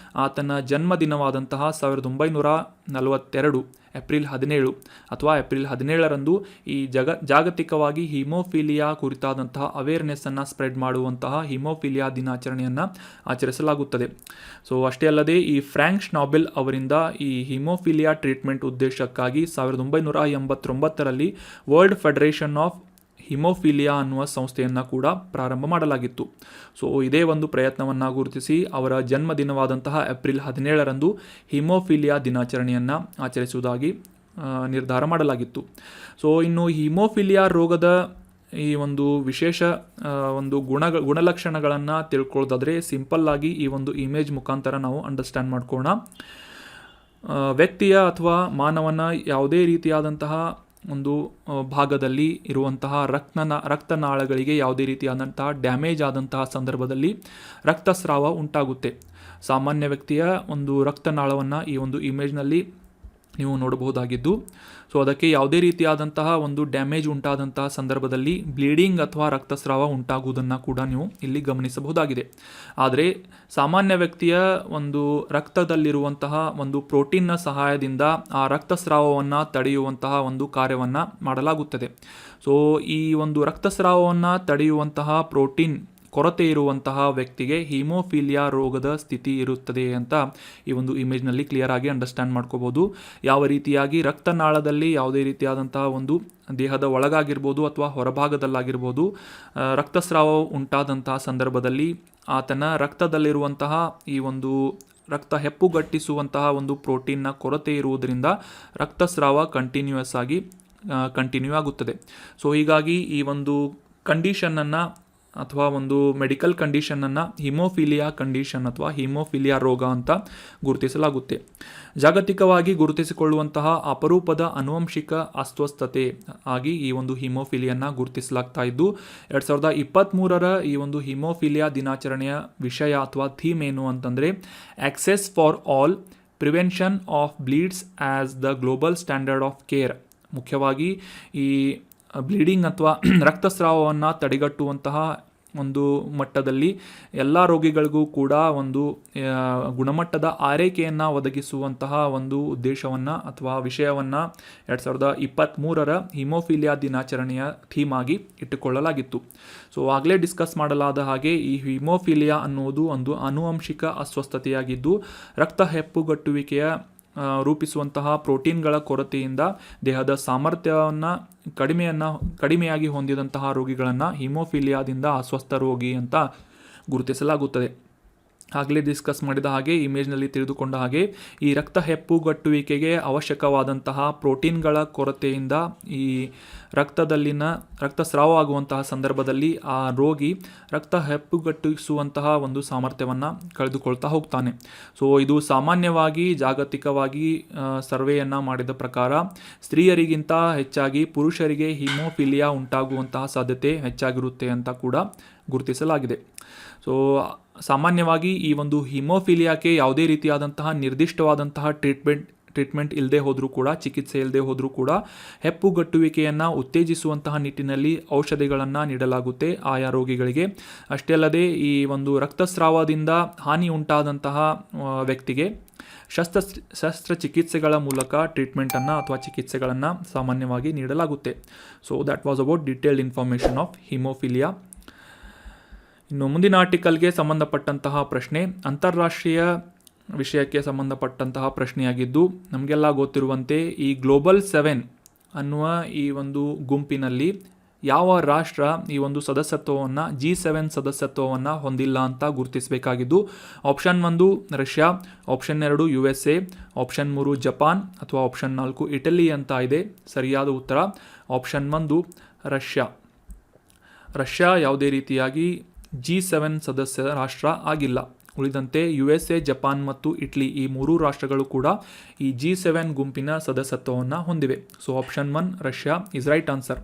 ಆತನ ಜನ್ಮದಿನವಾದಂತಹ 1942 ಏಪ್ರಿಲ್ 17 ಅಥವಾ ಏಪ್ರಿಲ್ 17ರಂದು ಈ ಜಾಗತಿಕವಾಗಿ ಹಿಮೋಫಿಲಿಯಾ ಕುರಿತಾದಂತಹ ಅವೇರ್ನೆಸ್ಸನ್ನು ಸ್ಪ್ರೆಡ್ ಮಾಡುವಂತಹ ಹಿಮೋಫಿಲಿಯಾ ದಿನಾಚರಣೆಯನ್ನು ಆಚರಿಸಲಾಗುತ್ತದೆ. ಸೊ ಅಷ್ಟೇ ಅಲ್ಲದೆ ಈ ಫ್ರ್ಯಾಂಕ್ ಶ್ನಾಬೆಲ್ ಅವರಿಂದ ಈ ಹಿಮೋಫಿಲಿಯಾ ಟ್ರೀಟ್ಮೆಂಟ್ ಉದ್ದೇಶಕ್ಕಾಗಿ 1989ರಲ್ಲಿ ವರ್ಲ್ಡ್ ಫೆಡರೇಷನ್ ಆಫ್ ಹಿಮೋಫಿಲಿಯಾ ಅನ್ನುವ ಸಂಸ್ಥೆಯನ್ನು ಕೂಡ ಪ್ರಾರಂಭ ಮಾಡಲಾಗಿತ್ತು. ಸೊ ಇದೇ ಒಂದು ಪ್ರಯತ್ನವನ್ನು ಗುರುತಿಸಿ ಅವರ ಜನ್ಮದಿನವಾದಂತಹ ಏಪ್ರಿಲ್ 17ರಂದು ಹಿಮೋಫಿಲಿಯಾ ದಿನಾಚರಣೆಯನ್ನು ಆಚರಿಸುವುದಾಗಿ ನಿರ್ಧಾರ ಮಾಡಲಾಗಿತ್ತು. ಸೊ ಇನ್ನು ಹಿಮೋಫಿಲಿಯಾ ರೋಗದ ಈ ಒಂದು ವಿಶೇಷ ಒಂದು ಗುಣಲಕ್ಷಣಗಳನ್ನು ತಿಳ್ಕೊಳ್ಳೋದಾದರೆ ಸಿಂಪಲ್ಲಾಗಿ ಈ ಒಂದು ಇಮೇಜ್ ಮುಖಾಂತರ ನಾವು ಅಂಡರ್ಸ್ಟ್ಯಾಂಡ್ ಮಾಡ್ಕೋಣ. ವ್ಯಕ್ತಿಯ ಅಥವಾ ಮಾನವನ ಯಾವುದೇ ರೀತಿಯಾದಂತಹ ಒಂದು ಭಾಗದಲ್ಲಿ ಇರುವಂತಹ ರಕ್ತನಾಳಗಳಿಗೆ ಯಾವುದೇ ರೀತಿಯಾದಂತಹ ಡ್ಯಾಮೇಜ್ ಆದಂತಹ ಸಂದರ್ಭದಲ್ಲಿ ರಕ್ತಸ್ರಾವ ಉಂಟಾಗುತ್ತೆ. ಸಾಮಾನ್ಯ ವ್ಯಕ್ತಿಯ ಒಂದು ರಕ್ತನಾಳವನ್ನು ಈ ಒಂದು ಇಮೇಜ್ನಲ್ಲಿ ನೀವು ನೋಡಬಹುದಾಗಿದ್ದು, ಸೊ ಅದಕ್ಕೆ ಯಾವುದೇ ರೀತಿಯಾದಂತಹ ಒಂದು ಡ್ಯಾಮೇಜ್ ಉಂಟಾದಂತಹ ಸಂದರ್ಭದಲ್ಲಿ ಬ್ಲೀಡಿಂಗ್ ಅಥವಾ ರಕ್ತಸ್ರಾವ ಉಂಟಾಗುವುದನ್ನು ಕೂಡ ನೀವು ಇಲ್ಲಿ ಗಮನಿಸಬಹುದಾಗಿದೆ. ಆದರೆ ಸಾಮಾನ್ಯ ವ್ಯಕ್ತಿಯ ಒಂದು ರಕ್ತದಲ್ಲಿರುವಂತಹ ಒಂದು ಪ್ರೋಟೀನ್ನ ಸಹಾಯದಿಂದ ಆ ರಕ್ತಸ್ರಾವವನ್ನು ತಡೆಯುವಂತಹ ಒಂದು ಕಾರ್ಯವನ್ನು ಮಾಡಲಾಗುತ್ತದೆ. ಸೊ ಈ ಒಂದು ರಕ್ತಸ್ರಾವವನ್ನು ತಡೆಯುವಂತಹ ಪ್ರೋಟೀನ್ ಕೊರತೆ ಇರುವಂತಹ ವ್ಯಕ್ತಿಗೆ ಹಿಮೋಫಿಲಿಯಾ ರೋಗದ ಸ್ಥಿತಿ ಇರುತ್ತದೆ ಅಂತ ಈ ಒಂದು ಇಮೇಜ್ನಲ್ಲಿ ಕ್ಲಿಯರ್ ಆಗಿ ಅಂಡರ್ಸ್ಟ್ಯಾಂಡ್ ಮಾಡ್ಕೋಬೋದು. ಯಾವ ರೀತಿಯಾಗಿ ರಕ್ತನಾಳದಲ್ಲಿ ಯಾವುದೇ ರೀತಿಯಾದಂತಹ ಒಂದು ದೇಹದ ಒಳಗಾಗಿರ್ಬೋದು ಅಥವಾ ಹೊರಭಾಗದಲ್ಲಾಗಿರ್ಬೋದು ರಕ್ತಸ್ರಾವ ಉಂಟಾದಂತಹ ಸಂದರ್ಭದಲ್ಲಿ ಆತನ ರಕ್ತದಲ್ಲಿರುವಂತಹ ಈ ಒಂದು ರಕ್ತ ಹೆಪ್ಪುಗಟ್ಟಿಸುವಂತಹ ಒಂದು ಪ್ರೋಟೀನ್ನ ಕೊರತೆ ಇರುವುದರಿಂದ ರಕ್ತಸ್ರಾವ ಕಂಟಿನ್ಯೂ ಆಗುತ್ತದೆ. ಸೊ ಹೀಗಾಗಿ ಈ ಒಂದು ಕಂಡೀಷನನ್ನು ಅಥವಾ ಒಂದು ಮೆಡಿಕಲ್ ಕಂಡೀಷನನ್ನು ಹಿಮೋಫಿಲಿಯಾ ಕಂಡೀಷನ್ ಅಥವಾ ಹಿಮೋಫಿಲಿಯಾ ರೋಗ ಅಂತ ಗುರುತಿಸಲಾಗುತ್ತೆ. ಜಾಗತಿಕವಾಗಿ ಗುರುತಿಸಿಕೊಳ್ಳುವಂತಹ ಅಪರೂಪದ ಆನುವಂಶಿಕ ಅಸ್ವಸ್ಥತೆ ಆಗಿ ಈ ಒಂದು ಹಿಮೋಫಿಲಿಯನ್ನು ಗುರುತಿಸಲಾಗ್ತಾ ಇದ್ದು 2023ರ ಈ ಒಂದು ಹಿಮೋಫಿಲಿಯಾ ದಿನಾಚರಣೆಯ ವಿಷಯ ಅಥವಾ ಥೀಮ್ ಏನು ಅಂತಂದರೆ access for all, prevention of bleeds as the global standard of care. ಮುಖ್ಯವಾಗಿ ಈ ಬ್ಲೀಡಿಂಗ್ ಅಥವಾ ರಕ್ತಸ್ರಾವವನ್ನು ತಡೆಗಟ್ಟುವಂತಹ ಒಂದು ಮಟ್ಟದಲ್ಲಿ ಎಲ್ಲ ರೋಗಿಗಳಿಗೂ ಕೂಡ ಒಂದು ಗುಣಮಟ್ಟದ ಆರೈಕೆಯನ್ನು ಒದಗಿಸುವಂತಹ ಒಂದು ಉದ್ದೇಶವನ್ನು ಅಥವಾ ವಿಷಯವನ್ನು 2023ರ ಹಿಮೋಫಿಲಿಯಾ ದಿನಾಚರಣೆಯ ಥೀಮ್ ಆಗಿ ಇಟ್ಟುಕೊಳ್ಳಲಾಗಿತ್ತು. ಸೊ ಆಗಲೇ ಡಿಸ್ಕಸ್ ಮಾಡಲಾದ ಹಾಗೆ ಈ ಹಿಮೋಫಿಲಿಯಾ ಅನ್ನುವುದು ಒಂದು ಆನುವಂಶಿಕ ಅಸ್ವಸ್ಥತೆಯಾಗಿದ್ದು ರಕ್ತ ಹೆಪ್ಪುಗಟ್ಟುವಿಕೆಯ ರೂಪಿಸುವಂತಹ ಪ್ರೋಟೀನ್ಗಳ ಕೊರತೆಯಿಂದ ದೇಹದ ಸಾಮರ್ಥ್ಯವನ್ನು ಕಡಿಮೆಯಾಗಿ ಹೊಂದಿದಂತಹ ರೋಗಿಗಳನ್ನು ಹಿಮೋಫಿಲಿಯಾದಿಂದ ಅಸ್ವಸ್ಥ ರೋಗಿ ಅಂತ ಗುರುತಿಸಲಾಗುತ್ತದೆ. ಆಗಲೇ ಡಿಸ್ಕಸ್ ಮಾಡಿದ ಹಾಗೆ ಇಮೇಜ್ನಲ್ಲಿ ತಿಳಿದುಕೊಂಡ ಹಾಗೆ ಈ ರಕ್ತ ಹೆಪ್ಪುಗಟ್ಟುವಿಕೆಗೆ ಅವಶ್ಯಕವಾದಂತಹ ಪ್ರೋಟೀನ್ಗಳ ಕೊರತೆಯಿಂದ ಈ ರಕ್ತಸ್ರಾವ ಆಗುವಂತಹ ಸಂದರ್ಭದಲ್ಲಿ ಆ ರೋಗಿ ರಕ್ತ ಹೆಪ್ಪುಗಟ್ಟಿಸುವಂತಹ ಒಂದು ಸಾಮರ್ಥ್ಯವನ್ನು ಕಳೆದುಕೊಳ್ತಾ ಹೋಗ್ತಾನೆ. ಸೊ ಇದು ಸಾಮಾನ್ಯವಾಗಿ ಜಾಗತಿಕವಾಗಿ ಸರ್ವೆಯನ್ನು ಮಾಡಿದ ಪ್ರಕಾರ ಸ್ತ್ರೀಯರಿಗಿಂತ ಹೆಚ್ಚಾಗಿ ಪುರುಷರಿಗೆ ಹಿಮೋಫಿಲಿಯಾ ಉಂಟಾಗುವಂತಹ ಸಾಧ್ಯತೆ ಹೆಚ್ಚಾಗಿರುತ್ತೆ ಅಂತ ಕೂಡ ಗುರುತಿಸಲಾಗಿದೆ. ಸೊ ಸಾಮಾನ್ಯವಾಗಿ ಈ ಒಂದು ಹಿಮೋಫಿಲಿಯಾಕ್ಕೆ ಯಾವುದೇ ರೀತಿಯಾದಂತಹ ನಿರ್ದಿಷ್ಟವಾದಂತಹ ಟ್ರೀಟ್ಮೆಂಟ್ ಇಲ್ಲದೆ ಹೋದರೂ ಕೂಡ, ಚಿಕಿತ್ಸೆ ಇಲ್ಲದೆ ಹೋದರೂ ಕೂಡ ಹೆಪ್ಪುಗಟ್ಟುವಿಕೆಯನ್ನು ಉತ್ತೇಜಿಸುವಂತಹ ನಿಟ್ಟಿನಲ್ಲಿ ಔಷಧಿಗಳನ್ನು ನೀಡಲಾಗುತ್ತೆ ಆಯಾ ರೋಗಿಗಳಿಗೆ. ಅಷ್ಟೇ ಅಲ್ಲದೆ ಈ ಒಂದು ರಕ್ತಸ್ರಾವದಿಂದ ಹಾನಿ ಉಂಟಾದಂತಹ ವ್ಯಕ್ತಿಗೆ ಶಸ್ತ್ರಚಿಕಿತ್ಸೆಗಳ ಮೂಲಕ ಟ್ರೀಟ್ಮೆಂಟನ್ನು ಅಥವಾ ಚಿಕಿತ್ಸೆಗಳನ್ನು ಸಾಮಾನ್ಯವಾಗಿ ನೀಡಲಾಗುತ್ತೆ. So that was about detailed information of haemophilia. ಇನ್ನು ಮುಂದಿನ ಆರ್ಟಿಕಲ್ಗೆ ಸಂಬಂಧಪಟ್ಟಂತಹ ಪ್ರಶ್ನೆ ಅಂತಾರಾಷ್ಟ್ರೀಯ ವಿಷಯಕ್ಕೆ ಸಂಬಂಧಪಟ್ಟಂತಹ ಪ್ರಶ್ನೆಯಾಗಿದ್ದು, ನಮಗೆಲ್ಲ ಗೊತ್ತಿರುವಂತೆ ಈ ಗ್ಲೋಬಲ್ 7 ಅನ್ನುವ ಈ ಒಂದು ಗುಂಪಿನಲ್ಲಿ ಯಾವ ರಾಷ್ಟ್ರ ಈ ಒಂದು ಸದಸ್ಯತ್ವವನ್ನು G7 ಸದಸ್ಯತ್ವವನ್ನು ಹೊಂದಿಲ್ಲ ಅಂತ ಗುರುತಿಸಬೇಕಾಗಿದ್ದು, option 1 Russia, option 2 USA, option 3 Japan ಅಥವಾ ಆಪ್ಷನ್ 4 ಇಟಲಿ ಅಂತ ಇದೆ. ಸರಿಯಾದ ಉತ್ತರ ಆಪ್ಷನ್ 1 ರಷ್ಯಾ ಯಾವುದೇ ರೀತಿಯಾಗಿ G7 ಸದಸ್ಯ ರಾಷ್ಟ್ರ ಆಗಿಲ್ಲ. ಉಳಿದಂತೆ USA, ಜಪಾನ್ ಮತ್ತು ಇಟಲಿ ಈ 3 ರಾಷ್ಟ್ರಗಳು ಕೂಡ ಈ G7 ಗುಂಪಿನ ಸದಸ್ಯತ್ವವನ್ನು ಹೊಂದಿವೆ. So option 1 Russia is right answer.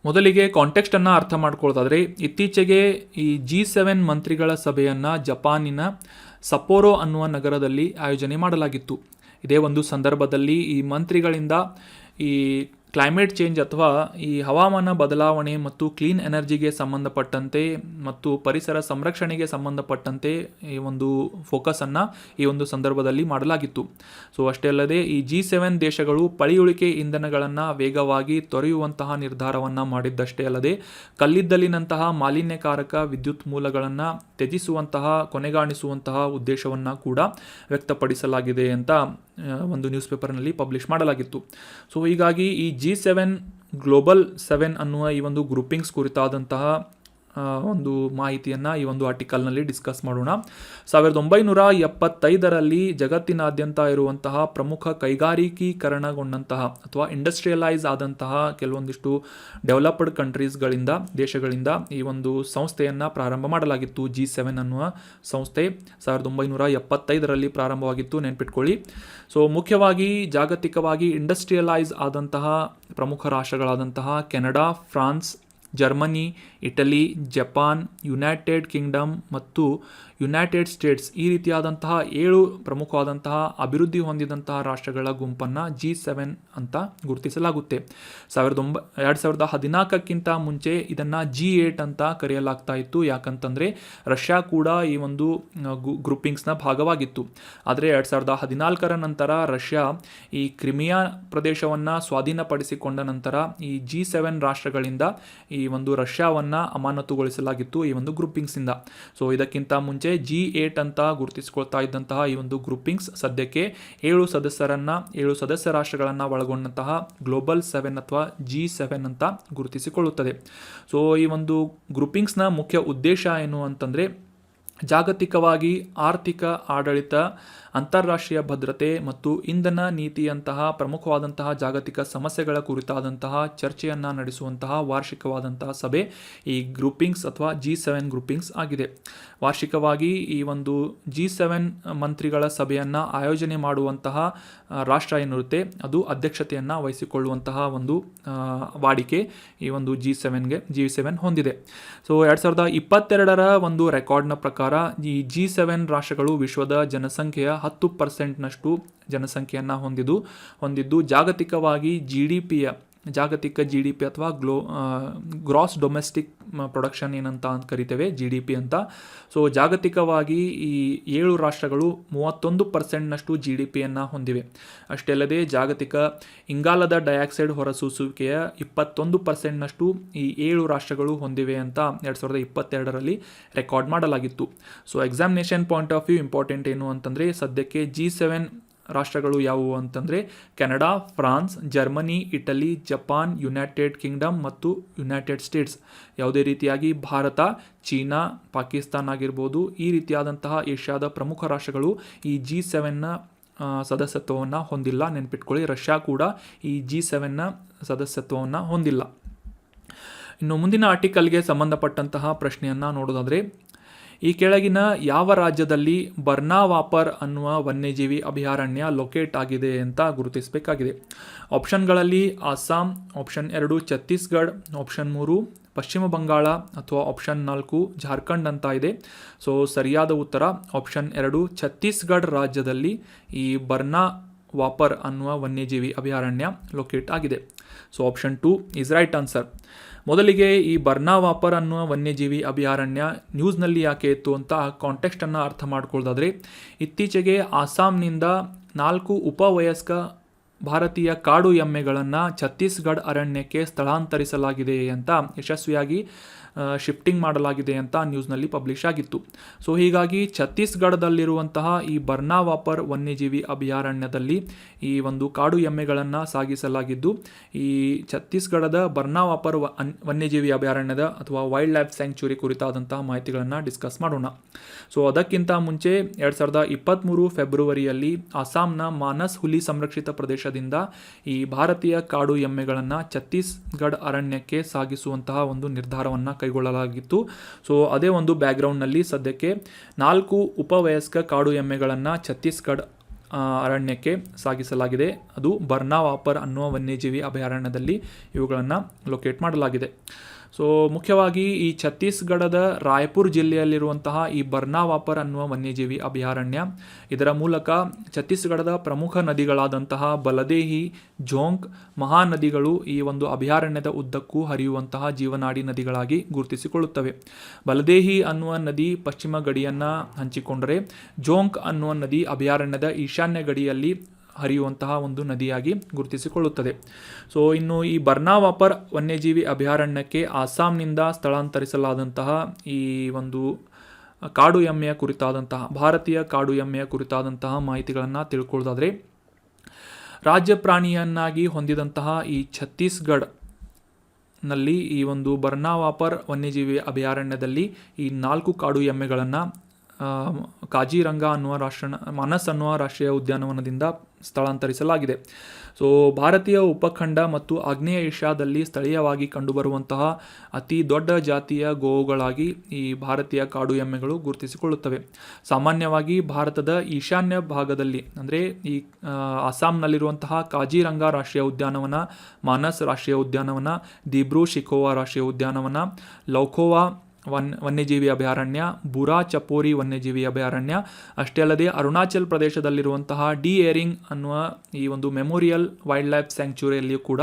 ಮೊದಲಿಗೆ ಕಾಂಟೆಕ್ಸ್ಟನ್ನು ಅರ್ಥ ಮಾಡ್ಕೊಳ್ಳೋದಾದರೆ, ಇತ್ತೀಚೆಗೆ ಈ G7 ಮಂತ್ರಿಗಳ ಸಭೆಯನ್ನು ಜಪಾನಿನ ಸಪ್ಪೋರೋ ಅನ್ನುವ ನಗರದಲ್ಲಿ ಆಯೋಜನೆ ಮಾಡಲಾಗಿತ್ತು. ಇದೇ ಒಂದು ಸಂದರ್ಭದಲ್ಲಿ ಈ ಮಂತ್ರಿಗಳಿಂದ ಈ ಕ್ಲೈಮೇಟ್ ಚೇಂಜ್ ಅಥವಾ ಈ ಹವಾಮಾನ ಬದಲಾವಣೆ ಮತ್ತು ಕ್ಲೀನ್ ಎನರ್ಜಿಗೆ ಸಂಬಂಧಪಟ್ಟಂತೆ ಮತ್ತು ಪರಿಸರ ಸಂರಕ್ಷಣೆಗೆ ಸಂಬಂಧಪಟ್ಟಂತೆ ಈ ಒಂದು ಫೋಕಸನ್ನು ಈ ಒಂದು ಸಂದರ್ಭದಲ್ಲಿ ಮಾಡಲಾಗಿತ್ತು. ಸೊ ಅಷ್ಟೇ ಅಲ್ಲದೆ ಈ G7 ದೇಶಗಳು ಪಳೆಯುಳಿಕೆ ಇಂಧನಗಳನ್ನು ವೇಗವಾಗಿ ತೊರೆಯುವಂತಹ ನಿರ್ಧಾರವನ್ನು ಮಾಡಿದ್ದಷ್ಟೇ ಅಲ್ಲದೆ ಕಲ್ಲಿದ್ದಲಿನಂತಹ ಮಾಲಿನ್ಯಕಾರಕ ವಿದ್ಯುತ್ ಮೂಲಗಳನ್ನು ತ್ಯಜಿಸುವಂತಹ ಕೊನೆಗಾಣಿಸುವಂತಹ ಉದ್ದೇಶವನ್ನು ಕೂಡ ವ್ಯಕ್ತಪಡಿಸಲಾಗಿದೆ ಅಂತ ಒಂದು ನ್ಯೂಸ್ ಪೇಪರ್ನಲ್ಲಿ ಪಬ್ಲಿಷ್ ಮಾಡಲಾಗಿತ್ತು. ಸೊ ಹೀಗಾಗಿ ಈ G7 ಗ್ಲೋಬಲ್ 7 ಅನ್ನುವ ಈ ಒಂದು ಗ್ರೂಪಿಂಗ್ಸ್ ಕುರಿತಾದಂತಹ ಒಂದು ಮಾಹಿತಿಯನ್ನು ಈ ಒಂದು ಆರ್ಟಿಕಲ್ನಲ್ಲಿ ಡಿಸ್ಕಸ್ ಮಾಡೋಣ. 1975ರಲ್ಲಿ ಜಗತ್ತಿನಾದ್ಯಂತ ಇರುವಂತಹ ಪ್ರಮುಖ ಕೈಗಾರಿಕೀಕರಣಗೊಂಡಂತಹ ಅಥವಾ ಇಂಡಸ್ಟ್ರಿಯಲೈಸ್ ಆದಂತಹ ಕೆಲವೊಂದಿಷ್ಟು ಡೆವಲಪ್ಡ್ ಕಂಟ್ರೀಸ್ಗಳಿಂದ ದೇಶಗಳಿಂದ ಈ ಒಂದು ಸಂಸ್ಥೆಯನ್ನು ಪ್ರಾರಂಭ ಮಾಡಲಾಗಿತ್ತು. G7 ಅನ್ನುವ ಸಂಸ್ಥೆ 1975ರಲ್ಲಿ ಪ್ರಾರಂಭವಾಗಿತ್ತು, ನೆನ್ಪಿಟ್ಕೊಳ್ಳಿ. ಸೊ ಮುಖ್ಯವಾಗಿ ಜಾಗತಿಕವಾಗಿ ಇಂಡಸ್ಟ್ರಿಯಲೈಸ್ ಆದಂತಹ ಪ್ರಮುಖ ರಾಷ್ಟ್ರಗಳಾದಂತಹ Canada, France, Germany, Italy, Japan, United Kingdom ಮತ್ತು ಯುನೈಟೆಡ್ ಸ್ಟೇಟ್ಸ್ ಈ ರೀತಿಯಾದಂತಹ 7 ಪ್ರಮುಖವಾದಂತಹ ಅಭಿವೃದ್ಧಿ ಹೊಂದಿದಂತಹ ರಾಷ್ಟ್ರಗಳ ಗುಂಪನ್ನು G7 ಅಂತ ಗುರುತಿಸಲಾಗುತ್ತೆ. 2014ಕ್ಕಿಂತ ಮುಂಚೆ ಇದನ್ನು G8 ಅಂತ ಕರೆಯಲಾಗ್ತಾ ಇತ್ತು. ಯಾಕಂತಂದರೆ ರಷ್ಯಾ ಕೂಡ ಈ ಒಂದು ಗ್ರೂಪಿಂಗ್ಸ್ನ ಭಾಗವಾಗಿತ್ತು. ಆದರೆ 2014ರ ನಂತರ ರಷ್ಯಾ ಈ ಕ್ರಿಮಿಯಾ ಪ್ರದೇಶವನ್ನು ಸ್ವಾಧೀನಪಡಿಸಿಕೊಂಡ ನಂತರ ಈ G7 ರಾಷ್ಟ್ರಗಳಿಂದ ಈ ಒಂದು ರಷ್ಯಾವನ್ನು ಅಮಾನತುಗೊಳಿಸಲಾಗಿತ್ತು ಈ ಒಂದು ಗ್ರೂಪಿಂಗ್ಸಿಂದ. ಸೊ ಇದಕ್ಕಿಂತ ಮುಂಚೆ G8 ಅಂತ ಗುರುತಿಸಿಕೊಳ್ತಾ ಇದ್ದಂತಹ ಈ ಒಂದು ಗ್ರೂಪಿಂಗ್ಸ್ ಸದ್ಯಕ್ಕೆ 7 ಸದಸ್ಯ ರಾಷ್ಟ್ರಗಳನ್ನು ಒಳಗೊಂಡಂತಹ ಗ್ಲೋಬಲ್ 7 ಅಥವಾ G7 ಅಂತ ಗುರುತಿಸಿಕೊಳ್ಳುತ್ತದೆ. ಸೊ ಈ ಒಂದು ಗ್ರೂಪಿಂಗ್ಸ್ನ ಮುಖ್ಯ ಉದ್ದೇಶ ಏನು ಅಂತಂದರೆ ಜಾಗತಿಕವಾಗಿ ಆರ್ಥಿಕ ಆಡಳಿತ, ಅಂತಾರಾಷ್ಟ್ರೀಯ ಭದ್ರತೆ ಮತ್ತು ಇಂಧನ ನೀತಿಯಂತಹ ಪ್ರಮುಖವಾದಂತಹ ಜಾಗತಿಕ ಸಮಸ್ಯೆಗಳ ಕುರಿತಾದಂತಹ ಚರ್ಚೆಯನ್ನು ನಡೆಸುವಂತಹ ವಾರ್ಷಿಕವಾದಂತಹ ಸಭೆ ಈ ಗ್ರೂಪಿಂಗ್ಸ್ ಅಥವಾ G7 ಗ್ರೂಪಿಂಗ್ಸ್ ಆಗಿದೆ. ವಾರ್ಷಿಕವಾಗಿ ಈ ಒಂದು G7 ಮಂತ್ರಿಗಳ ಸಭೆಯನ್ನು ಆಯೋಜನೆ ಮಾಡುವಂತಹ ರಾಷ್ಟ್ರ ಏನಿರುತ್ತೆ ಅದು ಅಧ್ಯಕ್ಷತೆಯನ್ನು ವಹಿಸಿಕೊಳ್ಳುವಂತಹ ಒಂದು ವಾಡಿಕೆ ಈ ಒಂದು G7 ಹೊಂದಿದೆ. ಸೊ 2022ರ ಒಂದು ರೆಕಾರ್ಡ್ನ ಪ್ರಕಾರ ಈ G7 ರಾಷ್ಟ್ರಗಳು ವಿಶ್ವದ ಜನಸಂಖ್ಯೆಯ 10% ಜನಸಂಖ್ಯೆಯನ್ನು ಹೊಂದಿದ್ದು ಜಾಗತಿಕವಾಗಿ ಜಾಗತಿಕ GDP ಅಥವಾ ಗ್ರಾಸ್ ಡೊಮೆಸ್ಟಿಕ್ ಪ್ರೊಡಕ್ಷನ್ ಏನಂತ ಕರಿತೇವೆ GDP ಅಂತ. ಸೊ ಜಾಗತಿಕವಾಗಿ ಈ 7 ರಾಷ್ಟ್ರಗಳು 31% GDPಯನ್ನು ಹೊಂದಿವೆ. ಅಷ್ಟೇ ಅಲ್ಲದೆ ಜಾಗತಿಕ ಇಂಗಾಲದ ಡೈಆಕ್ಸೈಡ್ ಹೊರಸೂಸುವಿಕೆಯ 21% ಈ 7 ರಾಷ್ಟ್ರಗಳು ಹೊಂದಿವೆ ಅಂತ 2022ರಲ್ಲಿ ರೆಕಾರ್ಡ್ ಮಾಡಲಾಗಿತ್ತು. So examination point of view important ಏನು ಅಂತಂದರೆ ಸದ್ಯಕ್ಕೆ G7 ರಾಷ್ಟ್ರಗಳು ಯಾವುವು ಅಂತಂದರೆ Canada, France, Germany, Italy, Japan, United Kingdom ಮತ್ತು ಯುನೈಟೆಡ್ ಸ್ಟೇಟ್ಸ್. ಯಾವುದೇ ರೀತಿಯಾಗಿ ಭಾರತ, ಚೀನಾ, ಪಾಕಿಸ್ತಾನ ಆಗಿರ್ಬೋದು ಈ ರೀತಿಯಾದಂತಹ ಏಷ್ಯಾದ ಪ್ರಮುಖ ರಾಷ್ಟ್ರಗಳು ಈ G7ನ ಸದಸ್ಯತ್ವವನ್ನು ಹೊಂದಿಲ್ಲ. ನೆನ್ಪಿಟ್ಕೊಳ್ಳಿ, ರಷ್ಯಾ ಕೂಡ ಈ G7ನ ಸದಸ್ಯತ್ವವನ್ನು ಹೊಂದಿಲ್ಲ. ಇನ್ನು ಮುಂದಿನ ಆರ್ಟಿಕಲ್ಗೆ ಸಂಬಂಧಪಟ್ಟಂತಹ ಪ್ರಶ್ನೆಯನ್ನು ನೋಡೋದಾದರೆ ಈ ಕೆಳಗಿನ ಯಾವ ರಾಜ್ಯದಲ್ಲಿ ಬರ್ನಾವಾಪರ್ ಅನ್ನುವ ವನ್ಯಜೀವಿ ಅಭಯಾರಣ್ಯ ಲೊಕೇಟ್ ಆಗಿದೆ ಅಂತ ಗುರುತಿಸಬೇಕಾಗಿದೆ. ಆಪ್ಷನ್ಗಳಲ್ಲಿ ಅಸ್ಸಾಂ, ಆಪ್ಷನ್ 2 ಛತ್ತೀಸ್ಗಢ, ಆಪ್ಷನ್ 3 ಪಶ್ಚಿಮ ಬಂಗಾಳ ಅಥವಾ ಆಪ್ಷನ್ 4 ಜಾರ್ಖಂಡ್ ಅಂತ ಇದೆ. ಸೊ ಸರಿಯಾದ ಉತ್ತರ ಆಪ್ಷನ್ 2 ಛತ್ತೀಸ್ಗಢ ರಾಜ್ಯದಲ್ಲಿ ಈ ಬರ್ನಾವಾಪರ್ ಅನ್ನುವ ವನ್ಯಜೀವಿ ಅಭಯಾರಣ್ಯ ಲೊಕೇಟ್ ಆಗಿದೆ. So option 2 is right answer. ಮೊದಲಿಗೆ ಈ ಬರ್ನಾವಾಪರ್ ಅನ್ನುವ ವನ್ಯಜೀವಿ ಅಭಯಾರಣ್ಯ ನ್ಯೂಸ್ನಲ್ಲಿ ಯಾಕೆ ಇತ್ತು ಅಂತ ಕಾಂಟೆಕ್ಸ್ಟನ್ನು ಅರ್ಥ ಮಾಡ್ಕೊಳ್ಳೋದಾದರೆ ಇತ್ತೀಚೆಗೆ ಅಸ್ಸಾಂನಿಂದ 4 ಉಪವಯಸ್ಕ ಭಾರತೀಯ ಕಾಡು ಎಮ್ಮೆಗಳನ್ನು ಛತ್ತೀಸ್ಗಢ ಅರಣ್ಯಕ್ಕೆ ಸ್ಥಳಾಂತರಿಸಲಾಗಿದೆ ಅಂತ ಯಶಸ್ವಿಯಾಗಿ ಶಿಫ್ಟಿಂಗ್ ಮಾಡಲಾಗಿದೆ ಅಂತ ನ್ಯೂಸ್ನಲ್ಲಿ ಪಬ್ಲಿಷ್ ಆಗಿತ್ತು. ಸೊ ಹೀಗಾಗಿ ಛತ್ತೀಸ್ಗಢದಲ್ಲಿರುವಂತಹ ಈ ಬರ್ನಾವಾಪರ್ ವನ್ಯಜೀವಿ ಅಭಯಾರಣ್ಯದಲ್ಲಿ ಈ ಒಂದು ಕಾಡು ಎಮ್ಮೆಗಳನ್ನು ಸಾಗಿಸಲಾಗಿದ್ದು ಈ ಛತ್ತೀಸ್ಗಢದ ಬರ್ನಾವಾಪರ್ ವನ್ಯಜೀವಿ ಅಭಯಾರಣ್ಯದ ಅಥವಾ ವೈಲ್ಡ್ ಲೈಫ್ ಸ್ಯಾಂಕ್ಚುರಿ ಕುರಿತಾದಂತಹ ಮಾಹಿತಿಗಳನ್ನು ಡಿಸ್ಕಸ್ ಮಾಡೋಣ. ಸೊ ಅದಕ್ಕಿಂತ ಮುಂಚೆ 2023 ಫೆಬ್ರವರಿಯಲ್ಲಿ ಅಸ್ಸಾಂನ ಮಾನಸ್ ಹುಲಿ ಸಂರಕ್ಷಿತ ಪ್ರದೇಶದಿಂದ ಈ ಭಾರತೀಯ ಕಾಡು ಎಮ್ಮೆಗಳನ್ನು ಛತ್ತೀಸ್ಗಢ ಅರಣ್ಯಕ್ಕೆ ಸಾಗಿಸುವಂತಹ ಒಂದು ನಿರ್ಧಾರವನ್ನು ಕೈಗೊಳ್ಳಲಾಗಿತ್ತು. ಸೊ ಅದೇ ಒಂದು ಬ್ಯಾಕ್ಗ್ರೌಂಡ್ನಲ್ಲಿ ಸದ್ಯಕ್ಕೆ 4 ಉಪವಯಸ್ಕ ಕಾಡು ಎಮ್ಮೆಗಳನ್ನು ಛತ್ತೀಸ್ಗಢ ಅರಣ್ಯಕ್ಕೆ ಸಾಗಿಸಲಾಗಿದೆ. ಅದು ಬರ್ನಾವಾಪರ್ ಅನ್ನುವ ವನ್ಯಜೀವಿ ಅಭಯಾರಣ್ಯದಲ್ಲಿ ಇವುಗಳನ್ನು ಲೊಕೇಟ್ ಮಾಡಲಾಗಿದೆ. ಸೊ ಮುಖ್ಯವಾಗಿ ಈ ಛತ್ತೀಸ್ಗಢದ ರಾಯ್ಪುರ್ ಜಿಲ್ಲೆಯಲ್ಲಿರುವಂತಹ ಈ ಬರ್ನಾವಾಪರ್ ಅನ್ನುವ ವನ್ಯಜೀವಿ ಅಭಯಾರಣ್ಯ, ಇದರ ಮೂಲಕ ಛತ್ತೀಸ್ಗಢದ ಪ್ರಮುಖ ನದಿಗಳಾದಂತಹ ಬಲದೇಹಿ, ಝೋಂಕ್ ಮಹಾನದಿಗಳು ಈ ಒಂದು ಅಭಯಾರಣ್ಯದ ಉದ್ದಕ್ಕೂ ಹರಿಯುವಂತಹ ಜೀವನಾಡಿ ನದಿಗಳಾಗಿ ಗುರುತಿಸಿಕೊಳ್ಳುತ್ತವೆ. ಬಲದೇಹಿ ಅನ್ನುವ ನದಿ ಪಶ್ಚಿಮ ಗಡಿಯನ್ನು ಹಂಚಿಕೊಂಡರೆ, ಝೋಂಕ್ ಅನ್ನುವ ನದಿ ಅಭಯಾರಣ್ಯದ ಈಶಾನ್ಯ ಗಡಿಯಲ್ಲಿ ಹರಿಯುವಂತಹ ಒಂದು ನದಿಯಾಗಿ ಗುರುತಿಸಿಕೊಳ್ಳುತ್ತದೆ. ಸೊ ಇನ್ನು ಈ ಬರ್ನಾವಾಪರ್ ವನ್ಯಜೀವಿ ಅಭಯಾರಣ್ಯಕ್ಕೆ ಅಸ್ಸಾಂನಿಂದ ಸ್ಥಳಾಂತರಿಸಲಾದಂತಹ ಈ ಒಂದು ಕಾಡು ಎಮ್ಮೆಯ ಕುರಿತಾದಂತಹ, ಭಾರತೀಯ ಕಾಡು ಎಮ್ಮೆಯ ಕುರಿತಾದಂತಹ ಮಾಹಿತಿಗಳನ್ನು ತಿಳ್ಕೊಳ್ಳೋದಾದರೆ, ರಾಜ್ಯ ಪ್ರಾಣಿಯನ್ನಾಗಿ ಹೊಂದಿದಂತಹ ಈ ಛತ್ತೀಸ್ಗಢನಲ್ಲಿ ಈ ಒಂದು ಬರ್ನಾವಾಪರ್ ವನ್ಯಜೀವಿ ಅಭಯಾರಣ್ಯದಲ್ಲಿ ಈ 4 ಕಾಡು ಎಮ್ಮೆಗಳನ್ನು ಕಾಜಿರಂಗ ಅನ್ನುವ ಮಾನಸ್ ಅನ್ನುವ ರಾಷ್ಟ್ರೀಯ ಉದ್ಯಾನವನದಿಂದ ಸ್ಥಳಾಂತರಿಸಲಾಗಿದೆ. ಸೊ ಭಾರತೀಯ ಉಪಖಂಡ ಮತ್ತು ಆಗ್ನೇಯ ಏಷ್ಯಾದಲ್ಲಿ ಸ್ಥಳೀಯವಾಗಿ ಕಂಡುಬರುವಂತಹ ಅತಿ ದೊಡ್ಡ ಜಾತಿಯ ಗೋವುಗಳಾಗಿ ಈ ಭಾರತೀಯ ಕಾಡು ಎಮ್ಮೆಗಳು ಗುರುತಿಸಿಕೊಳ್ಳುತ್ತವೆ. ಸಾಮಾನ್ಯವಾಗಿ ಭಾರತದ ಈಶಾನ್ಯ ಭಾಗದಲ್ಲಿ, ಅಂದರೆ ಈ ಅಸ್ಸಾಂನಲ್ಲಿರುವಂತಹ ಕಾಜಿರಂಗ ರಾಷ್ಟ್ರೀಯ ಉದ್ಯಾನವನ, ಮಾನಸ್ ರಾಷ್ಟ್ರೀಯ ಉದ್ಯಾನವನ, ದಿಬ್ರು ಶಿಖೋವಾ ರಾಷ್ಟ್ರೀಯ ಉದ್ಯಾನವನ, ಲೌಖೋವಾ ವನ್ಯಜೀವಿ ಅಭಯಾರಣ್ಯ, ಬುರಾ ಚಪೋರಿ ವನ್ಯಜೀವಿ ಅಭಯಾರಣ್ಯ, ಅಷ್ಟೇ ಅಲ್ಲದೆ ಅರುಣಾಚಲ್ ಪ್ರದೇಶದಲ್ಲಿರುವಂತಹ ಡಿ ಏರಿಂಗ್ ಅನ್ನುವ ಈ ಒಂದು ಮೆಮೋರಿಯಲ್ ವೈಲ್ಡ್ ಲೈಫ್ ಸ್ಯಾಂಕ್ಚುರಿಯಲ್ಲಿಯೂ ಕೂಡ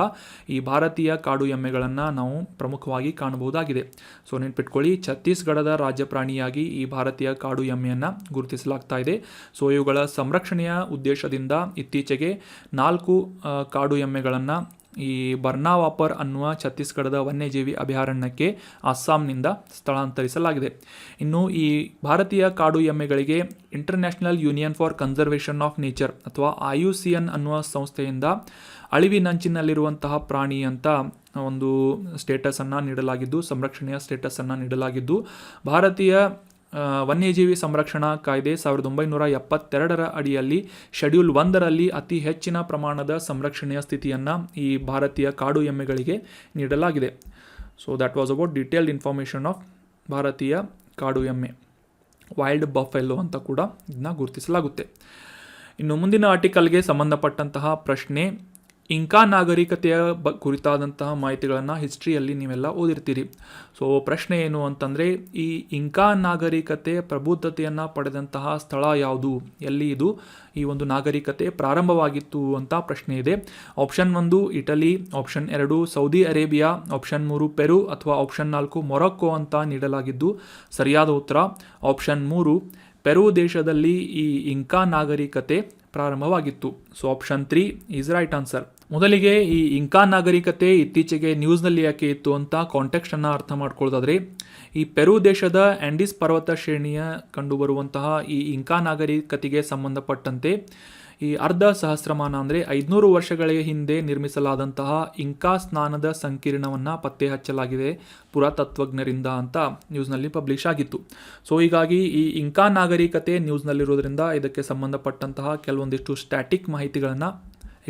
ಈ ಭಾರತೀಯ ಕಾಡು ಎಮ್ಮೆಗಳನ್ನು ನಾವು ಪ್ರಮುಖವಾಗಿ ಕಾಣಬಹುದಾಗಿದೆ. ಸೊ ನೆನ್ಪಿಟ್ಕೊಳ್ಳಿ, ಛತ್ತೀಸ್ಗಢದ ರಾಜ್ಯ ಪ್ರಾಣಿಯಾಗಿ ಈ ಭಾರತೀಯ ಕಾಡು ಎಮ್ಮೆಯನ್ನು ಗುರುತಿಸಲಾಗ್ತಾ ಇದೆ. ಸೊ ಇವುಗಳ ಸಂರಕ್ಷಣೆಯ ಉದ್ದೇಶದಿಂದ ಇತ್ತೀಚೆಗೆ 4 ಕಾಡು ಎಮ್ಮೆಗಳನ್ನು ಈ ಬರ್ನಾವಾಪರ್ ಅನ್ನುವ ಛತ್ತೀಸ್ಗಢದ ವನ್ಯಜೀವಿ ಅಭಯಾರಣ್ಯಕ್ಕೆ ಅಸ್ಸಾಂನಿಂದ ಸ್ಥಳಾಂತರಿಸಲಾಗಿದೆ. ಇನ್ನು ಈ ಭಾರತೀಯ ಕಾಡು ಎಮ್ಮೆಗಳಿಗೆ International Union for Conservation of Nature ಅಥವಾ IUCN ಅನ್ನುವ ಸಂಸ್ಥೆಯಿಂದ ಅಳಿವಿನಂಚಿನಲ್ಲಿರುವಂತಹ ಪ್ರಾಣಿ ಅಂತ ಒಂದು ಸ್ಟೇಟಸನ್ನು ನೀಡಲಾಗಿದ್ದು, ಸಂರಕ್ಷಣೆಯ ಸ್ಟೇಟಸನ್ನು ನೀಡಲಾಗಿದ್ದು, ಭಾರತೀಯ ವನ್ಯಜೀವಿ ಸಂರಕ್ಷಣಾ ಕಾಯ್ದೆ 1972ರ ಅಡಿಯಲ್ಲಿ ಶೆಡ್ಯೂಲ್ 1ರಲ್ಲಿ ಅತಿ ಹೆಚ್ಚಿನ ಪ್ರಮಾಣದ ಸಂರಕ್ಷಣೆಯ ಸ್ಥಿತಿಯನ್ನು ಈ ಭಾರತೀಯ ಕಾಡು ಎಮ್ಮೆಗಳಿಗೆ ನೀಡಲಾಗಿದೆ. So that was about detailed information of ಭಾರತೀಯ ಕಾಡು ಎಮ್ಮೆ, ವೈಲ್ಡ್ ಬಫೆಲ್ಲೋ ಅಂತ ಕೂಡ ಇದನ್ನ ಗುರುತಿಸಲಾಗುತ್ತೆ. ಇನ್ನು ಮುಂದಿನ ಆರ್ಟಿಕಲ್ಗೆ ಸಂಬಂಧಪಟ್ಟಂತಹ ಪ್ರಶ್ನೆ, ಇಂಕಾ ನಾಗರಿಕತೆಯ ಕುರಿತಾದಂತಹ ಮಾಹಿತಿಗಳನ್ನು ಹಿಸ್ಟ್ರಿಯಲ್ಲಿ ನೀವೆಲ್ಲ ಓದಿರ್ತೀರಿ. ಸೊ ಪ್ರಶ್ನೆ ಏನು ಅಂತಂದರೆ, ಈ ಇಂಕಾ ನಾಗರಿಕತೆ ಪ್ರಬುದ್ಧತೆಯನ್ನು ಪಡೆದಂತಹ ಸ್ಥಳ ಯಾವುದು, ಎಲ್ಲಿ ಇದು ಈ ಒಂದು ನಾಗರಿಕತೆ ಪ್ರಾರಂಭವಾಗಿತ್ತು ಅಂತ ಪ್ರಶ್ನೆ ಇದೆ. Option 1 Italy, option 2 Saudi Arabia, option 3 ಪೆರು ಅಥವಾ ಆಪ್ಷನ್ 4 ಮೊರಕ್ಕೋ ಅಂತ ನೀಡಲಾಗಿದ್ದು, ಸರಿಯಾದ ಉತ್ತರ ಆಪ್ಷನ್ 3 ಪೆರು ದೇಶದಲ್ಲಿ ಈ ಇಂಕಾ ನಾಗರಿಕತೆ ಪ್ರಾರಂಭವಾಗಿತ್ತು. So option 3 is right answer. ಮೊದಲಿಗೆ ಈ ಇಂಕಾ ನಾಗರಿಕತೆ ಇತ್ತೀಚೆಗೆ ನ್ಯೂಸ್ನಲ್ಲಿ ಯಾಕೆ ಇತ್ತು ಅಂತ ಕಾಂಟೆಕ್ಸ್ಟನ್ನು ಅರ್ಥ ಮಾಡ್ಕೊಳ್ಳೋದಾದರೆ, ಈ ಪೆರು ದೇಶದ ಆ್ಯಂಡೀಸ್ ಪರ್ವತ ಶ್ರೇಣಿಯ ಕಂಡುಬರುವಂತಹ ಈ ಇಂಕಾ ನಾಗರಿಕತೆಗೆ ಸಂಬಂಧಪಟ್ಟಂತೆ ಈ ಅರ್ಧ ಸಹಸ್ರಮಾನ ಅಂದರೆ 500 ವರ್ಷಗಳ ಹಿಂದೆ ನಿರ್ಮಿಸಲಾದಂತಹ ಇಂಕಾ ಸ್ನಾನದ ಸಂಕೀರ್ಣವನ್ನು ಪತ್ತೆ ಹಚ್ಚಲಾಗಿದೆ ಪುರಾತತ್ವಜ್ಞರಿಂದ ಅಂತ ನ್ಯೂಸ್ನಲ್ಲಿ ಪಬ್ಲಿಷ್ ಆಗಿತ್ತು. ಸೊ ಹೀಗಾಗಿ ಈ ಇಂಕಾ ನಾಗರಿಕತೆ ನ್ಯೂಸ್ನಲ್ಲಿರೋದ್ರಿಂದ ಇದಕ್ಕೆ ಸಂಬಂಧಪಟ್ಟಂತಹ ಕೆಲವೊಂದಿಷ್ಟು ಸ್ಟ್ಯಾಟಿಕ್ ಮಾಹಿತಿಗಳನ್ನು,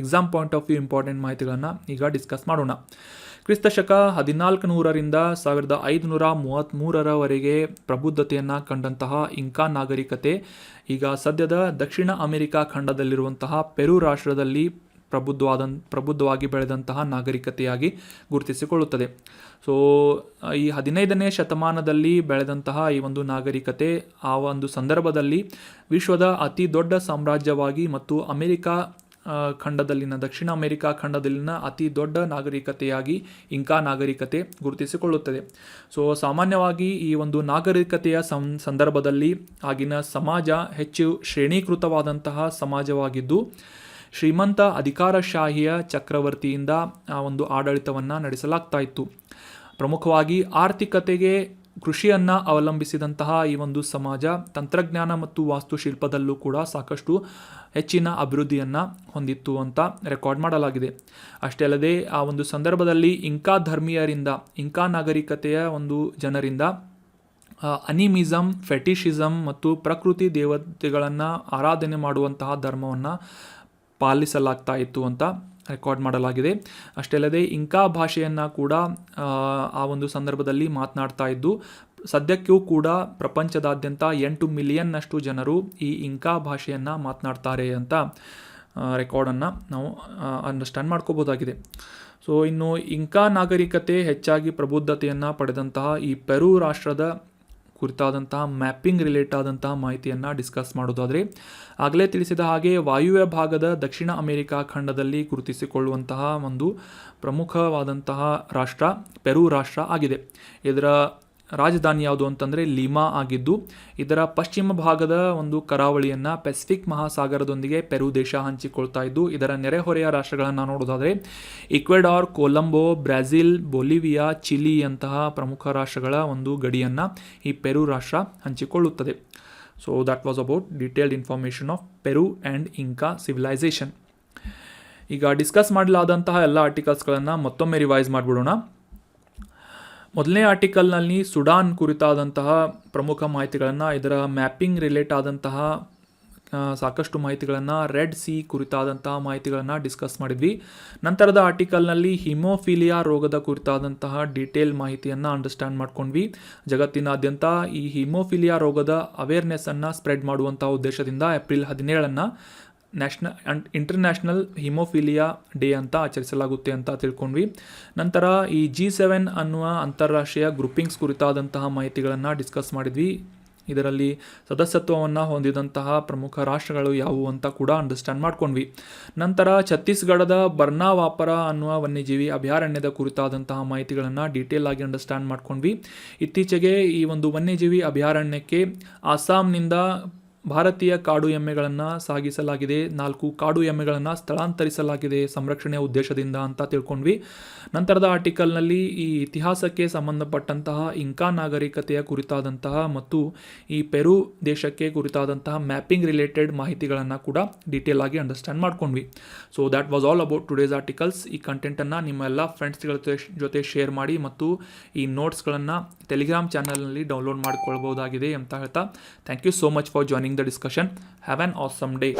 exam point of view important ಮಾಹಿತಿಗಳನ್ನು ಈಗ ಡಿಸ್ಕಸ್ ಮಾಡೋಣ. ಕ್ರಿಸ್ತಶಕ 1400ರಿಂದ 1533ರವರೆಗೆ ಪ್ರಬುದ್ಧತೆಯನ್ನು ಕಂಡಂತಹ ಇಂಕಾ ನಾಗರಿಕತೆ ಈಗ ಸದ್ಯದ ದಕ್ಷಿಣ ಅಮೆರಿಕಾ ಖಂಡದಲ್ಲಿರುವಂತಹ ಪೆರು ರಾಷ್ಟ್ರದಲ್ಲಿ ಪ್ರಬುದ್ಧವಾಗಿ ಬೆಳೆದಂತಹ ನಾಗರಿಕತೆಯಾಗಿ ಗುರುತಿಸಿಕೊಳ್ಳುತ್ತದೆ. ಸೊ ಈ 15ನೇ ಶತಮಾನದಲ್ಲಿ ಬೆಳೆದಂತಹ ಈ ಒಂದು ನಾಗರಿಕತೆ ಆ ಒಂದು ಸಂದರ್ಭದಲ್ಲಿ ವಿಶ್ವದ ಅತಿ ದೊಡ್ಡ ಸಾಮ್ರಾಜ್ಯವಾಗಿ ಮತ್ತು ದಕ್ಷಿಣ ಅಮೆರಿಕಾ ಖಂಡದಲ್ಲಿನ ಅತಿ ದೊಡ್ಡ ನಾಗರಿಕತೆಯಾಗಿ ಇಂಕಾ ನಾಗರಿಕತೆ ಗುರುತಿಸಿಕೊಳ್ಳುತ್ತದೆ. ಸೊ ಸಾಮಾನ್ಯವಾಗಿ ಈ ಒಂದು ನಾಗರಿಕತೆಯ ಸಂದರ್ಭದಲ್ಲಿ ಆಗಿನ ಸಮಾಜ ಹೆಚ್ಚು ಶ್ರೇಣೀಕೃತವಾದಂತಹ ಸಮಾಜವಾಗಿದ್ದು, ಶ್ರೀಮಂತ ಅಧಿಕಾರಶಾಹಿಯ ಚಕ್ರವರ್ತಿಯಿಂದ ಆ ಒಂದು ಆಡಳಿತವನ್ನು ನಡೆಸಲಾಗ್ತಾ ಇತ್ತು. ಪ್ರಮುಖವಾಗಿ ಆರ್ಥಿಕತೆಗೆ ಕೃಷಿಯನ್ನು ಅವಲಂಬಿಸಿದಂತಹ ಈ ಒಂದು ಸಮಾಜ ತಂತ್ರಜ್ಞಾನ ಮತ್ತು ವಾಸ್ತುಶಿಲ್ಪದಲ್ಲೂ ಕೂಡ ಸಾಕಷ್ಟು ಹೆಚ್ಚಿನ ಅಭಿವೃದ್ಧಿಯನ್ನು ಹೊಂದಿತ್ತು ಅಂತ ರೆಕಾರ್ಡ್ ಮಾಡಲಾಗಿದೆ. ಅಷ್ಟೇ ಅಲ್ಲದೆ ಆ ಒಂದು ಸಂದರ್ಭದಲ್ಲಿ ಇಂಕಾ ಧರ್ಮೀಯರಿಂದ, ಇಂಕಾ ನಾಗರಿಕತೆಯ ಒಂದು ಜನರಿಂದ ಅನಿಮಿಸಮ್, ಫೆಟಿಷಿಸಮ್ ಮತ್ತು ಪ್ರಕೃತಿ ದೇವತೆಗಳನ್ನು ಆರಾಧನೆ ಮಾಡುವಂತಹ ಧರ್ಮವನ್ನು ಪಾಲಿಸಲಾಗ್ತಾ ಇತ್ತು ಅಂತ ರೆಕಾರ್ಡ್ ಮಾಡಲಾಗಿದೆ. ಅಷ್ಟೇ ಅಲ್ಲದೆ ಇಂಕಾ ಭಾಷೆಯನ್ನು ಕೂಡ ಆ ಒಂದು ಸಂದರ್ಭದಲ್ಲಿ ಮಾತನಾಡ್ತಾ ಇದ್ದು, ಸದ್ಯಕ್ಕೂ ಕೂಡ ಪ್ರಪಂಚದಾದ್ಯಂತ 8 ಮಿಲಿಯನ್ನಷ್ಟು ಜನರು ಈ ಇಂಕಾ ಭಾಷೆಯನ್ನು ಮಾತನಾಡ್ತಾರೆ ಅಂತ ರೆಕಾರ್ಡನ್ನು ನಾವು ಅಂಡರ್ಸ್ಟ್ಯಾಂಡ್ ಮಾಡ್ಕೋಬೋದಾಗಿದೆ. ಸೊ ಇನ್ನು ಇಂಕಾ ನಾಗರಿಕತೆ ಹೆಚ್ಚಾಗಿ ಪ್ರಬುದ್ಧತೆಯನ್ನು ಪಡೆದಂತಹ ಈ ಪೆರು ರಾಷ್ಟ್ರದ ಕುರಿತಾದಂತಹ ಮ್ಯಾಪಿಂಗ್ ರಿಲೇಟ್ ಆದಂತಹ ಮಾಹಿತಿಯನ್ನು ಡಿಸ್ಕಸ್ ಮಾಡೋದಾದರೆ, ಆಗಲೇ ತಿಳಿಸಿದ ಹಾಗೆ ವಾಯುವ್ಯ ಭಾಗದ ದಕ್ಷಿಣ ಅಮೆರಿಕಾ ಖಂಡದಲ್ಲಿ ಗುರುತಿಸಿಕೊಳ್ಳುವಂತಹ ಒಂದು ಪ್ರಮುಖವಾದಂತಹ ರಾಷ್ಟ್ರ ಪೆರು ರಾಷ್ಟ್ರ ಆಗಿದೆ. ಇದರ ರಾಜಧಾನಿ ಯಾವುದು ಅಂತಂದರೆ ಲಿಮಾ ಆಗಿದ್ದು, ಇದರ ಪಶ್ಚಿಮ ಭಾಗದ ಒಂದು ಕರಾವಳಿಯನ್ನು ಪೆಸಿಫಿಕ್ ಮಹಾಸಾಗರದೊಂದಿಗೆ ಪೆರು ದೇಶ ಹಂಚಿಕೊಳ್ತಾ ಇದ್ದು, ಇದರ ನೆರೆಹೊರೆಯ ರಾಷ್ಟ್ರಗಳನ್ನು ನೋಡೋದಾದರೆ Ecuador, Colombia, Brazil, Bolivia, Chile ಅಂತಹ ಪ್ರಮುಖ ರಾಷ್ಟ್ರಗಳ ಒಂದು ಗಡಿಯನ್ನು ಈ ಪೆರು ರಾಷ್ಟ್ರ ಹಂಚಿಕೊಳ್ಳುತ್ತದೆ. So that was about detailed information of Peru and Inca civilisation. ಈಗ ಡಿಸ್ಕಸ್ ಮಾಡಲಾದಂತಹ ಎಲ್ಲ ಆರ್ಟಿಕಲ್ಸ್ಗಳನ್ನು ಮತ್ತೊಮ್ಮೆ ರಿವೈಸ್ ಮಾಡಿಬಿಡೋಣ. ಮೊದಲನೇ ಆರ್ಟಿಕಲ್ನಲ್ಲಿ ಸುಡಾನ್ ಕುರಿತಾದಂತಹ ಪ್ರಮುಖ ಮಾಹಿತಿಗಳನ್ನು, ಇದರ ಮ್ಯಾಪಿಂಗ್ ರಿಲೇಟ್ ಆದಂತಹ ಸಾಕಷ್ಟು ಮಾಹಿತಿಗಳನ್ನು, ರೆಡ್ ಸಿ ಕುರಿತಾದಂತಹ ಮಾಹಿತಿಗಳನ್ನು ಡಿಸ್ಕಸ್ ಮಾಡಿದ್ವಿ. ನಂತರದ ಆರ್ಟಿಕಲ್ನಲ್ಲಿ ಹಿಮೋಫಿಲಿಯಾ ರೋಗದ ಕುರಿತಾದಂತಹ ಡೀಟೇಲ್ ಮಾಹಿತಿಯನ್ನು ಅಂಡರ್ಸ್ಟ್ಯಾಂಡ್ ಮಾಡ್ಕೊಂಡ್ವಿ. ಜಗತ್ತಿನಾದ್ಯಂತ ಈ ಹಿಮೋಫಿಲಿಯಾ ರೋಗದ ಅವೇರ್ನೆಸ್ಸನ್ನು ಸ್ಪ್ರೆಡ್ ಮಾಡುವಂಥ ಉದ್ದೇಶದಿಂದ ಏಪ್ರಿಲ್ 17 ಇಂಟರ್ನ್ಯಾಷನಲ್ ಹಿಮೋಫಿಲಿಯಾ ಡೇ ಅಂತ ಆಚರಿಸಲಾಗುತ್ತೆ ಅಂತ ತಿಳ್ಕೊಂಡ್ವಿ. ನಂತರ ಈ G7 ಅನ್ನುವ ಅಂತಾರಾಷ್ಟ್ರೀಯ ಗ್ರೂಪಿಂಗ್ಸ್ ಕುರಿತಾದಂತಹ ಮಾಹಿತಿಗಳನ್ನು ಡಿಸ್ಕಸ್ ಮಾಡಿದ್ವಿ. ಇದರಲ್ಲಿ ಸದಸ್ಯತ್ವವನ್ನು ಹೊಂದಿದಂತಹ ಪ್ರಮುಖ ರಾಷ್ಟ್ರಗಳು ಯಾವುವು ಅಂತ ಕೂಡ ಅಂಡರ್ಸ್ಟ್ಯಾಂಡ್ ಮಾಡ್ಕೊಂಡ್ವಿ. ನಂತರ ಛತ್ತೀಸ್ಗಢದ ಬರ್ನಾವಾಪರ ಅನ್ನುವ ವನ್ಯಜೀವಿ ಅಭಯಾರಣ್ಯದ ಕುರಿತಾದಂತಹ ಮಾಹಿತಿಗಳನ್ನು ಡೀಟೇಲ್ ಆಗಿ ಅಂಡರ್ಸ್ಟ್ಯಾಂಡ್ ಮಾಡ್ಕೊಂಡ್ವಿ. ಇತ್ತೀಚೆಗೆ ಈ ಒಂದು ವನ್ಯಜೀವಿ ಅಭಯಾರಣ್ಯಕ್ಕೆ ಅಸ್ಸಾಂನಿಂದ ಭಾರತೀಯ ಕಾಡು ಎಮ್ಮೆಗಳನ್ನು ಸಾಗಿಸಲಾಗಿದೆ, 4 ಕಾಡು ಎಮ್ಮೆಗಳನ್ನು ಸ್ಥಳಾಂತರಿಸಲಾಗಿದೆ ಸಂರಕ್ಷಣೆಯ ಉದ್ದೇಶದಿಂದ ಅಂತ ತಿಳ್ಕೊಂಡ್ವಿ. ನಂತರದ ಆರ್ಟಿಕಲ್ನಲ್ಲಿ ಈ ಇತಿಹಾಸಕ್ಕೆ ಸಂಬಂಧಪಟ್ಟಂತಹ ಇಂಕಾ ನಾಗರಿಕತೆಯ ಕುರಿತಾದಂತಹ ಮತ್ತು ಈ ಪೆರು ದೇಶಕ್ಕೆ ಕುರಿತಾದಂತಹ ಮ್ಯಾಪಿಂಗ್ ರಿಲೇಟೆಡ್ ಮಾಹಿತಿಗಳನ್ನು ಕೂಡ ಡೀಟೇಲ್ ಆಗಿ ಅಂಡರ್ಸ್ಟ್ಯಾಂಡ್ ಮಾಡ್ಕೊಂಡ್ವಿ. So that was all about today's articles. ಈ ಕಂಟೆಂಟನ್ನು ನಿಮ್ಮ ಎಲ್ಲ ಫ್ರೆಂಡ್ಸ್ಗಳ ಜೊತೆ ಶೇರ್ ಮಾಡಿ ಮತ್ತು ಈ ನೋಟ್ಸ್ಗಳನ್ನು ಟೆಲಿಗ್ರಾಮ್ ಚಾನಲ್ನಲ್ಲಿ ಡೌನ್ಲೋಡ್ ಮಾಡಿಕೊಳ್ಬಹುದಾಗಿದೆ ಅಂತ ಹೇಳ್ತಾ thank you so much for joining the discussion. Have an awesome day.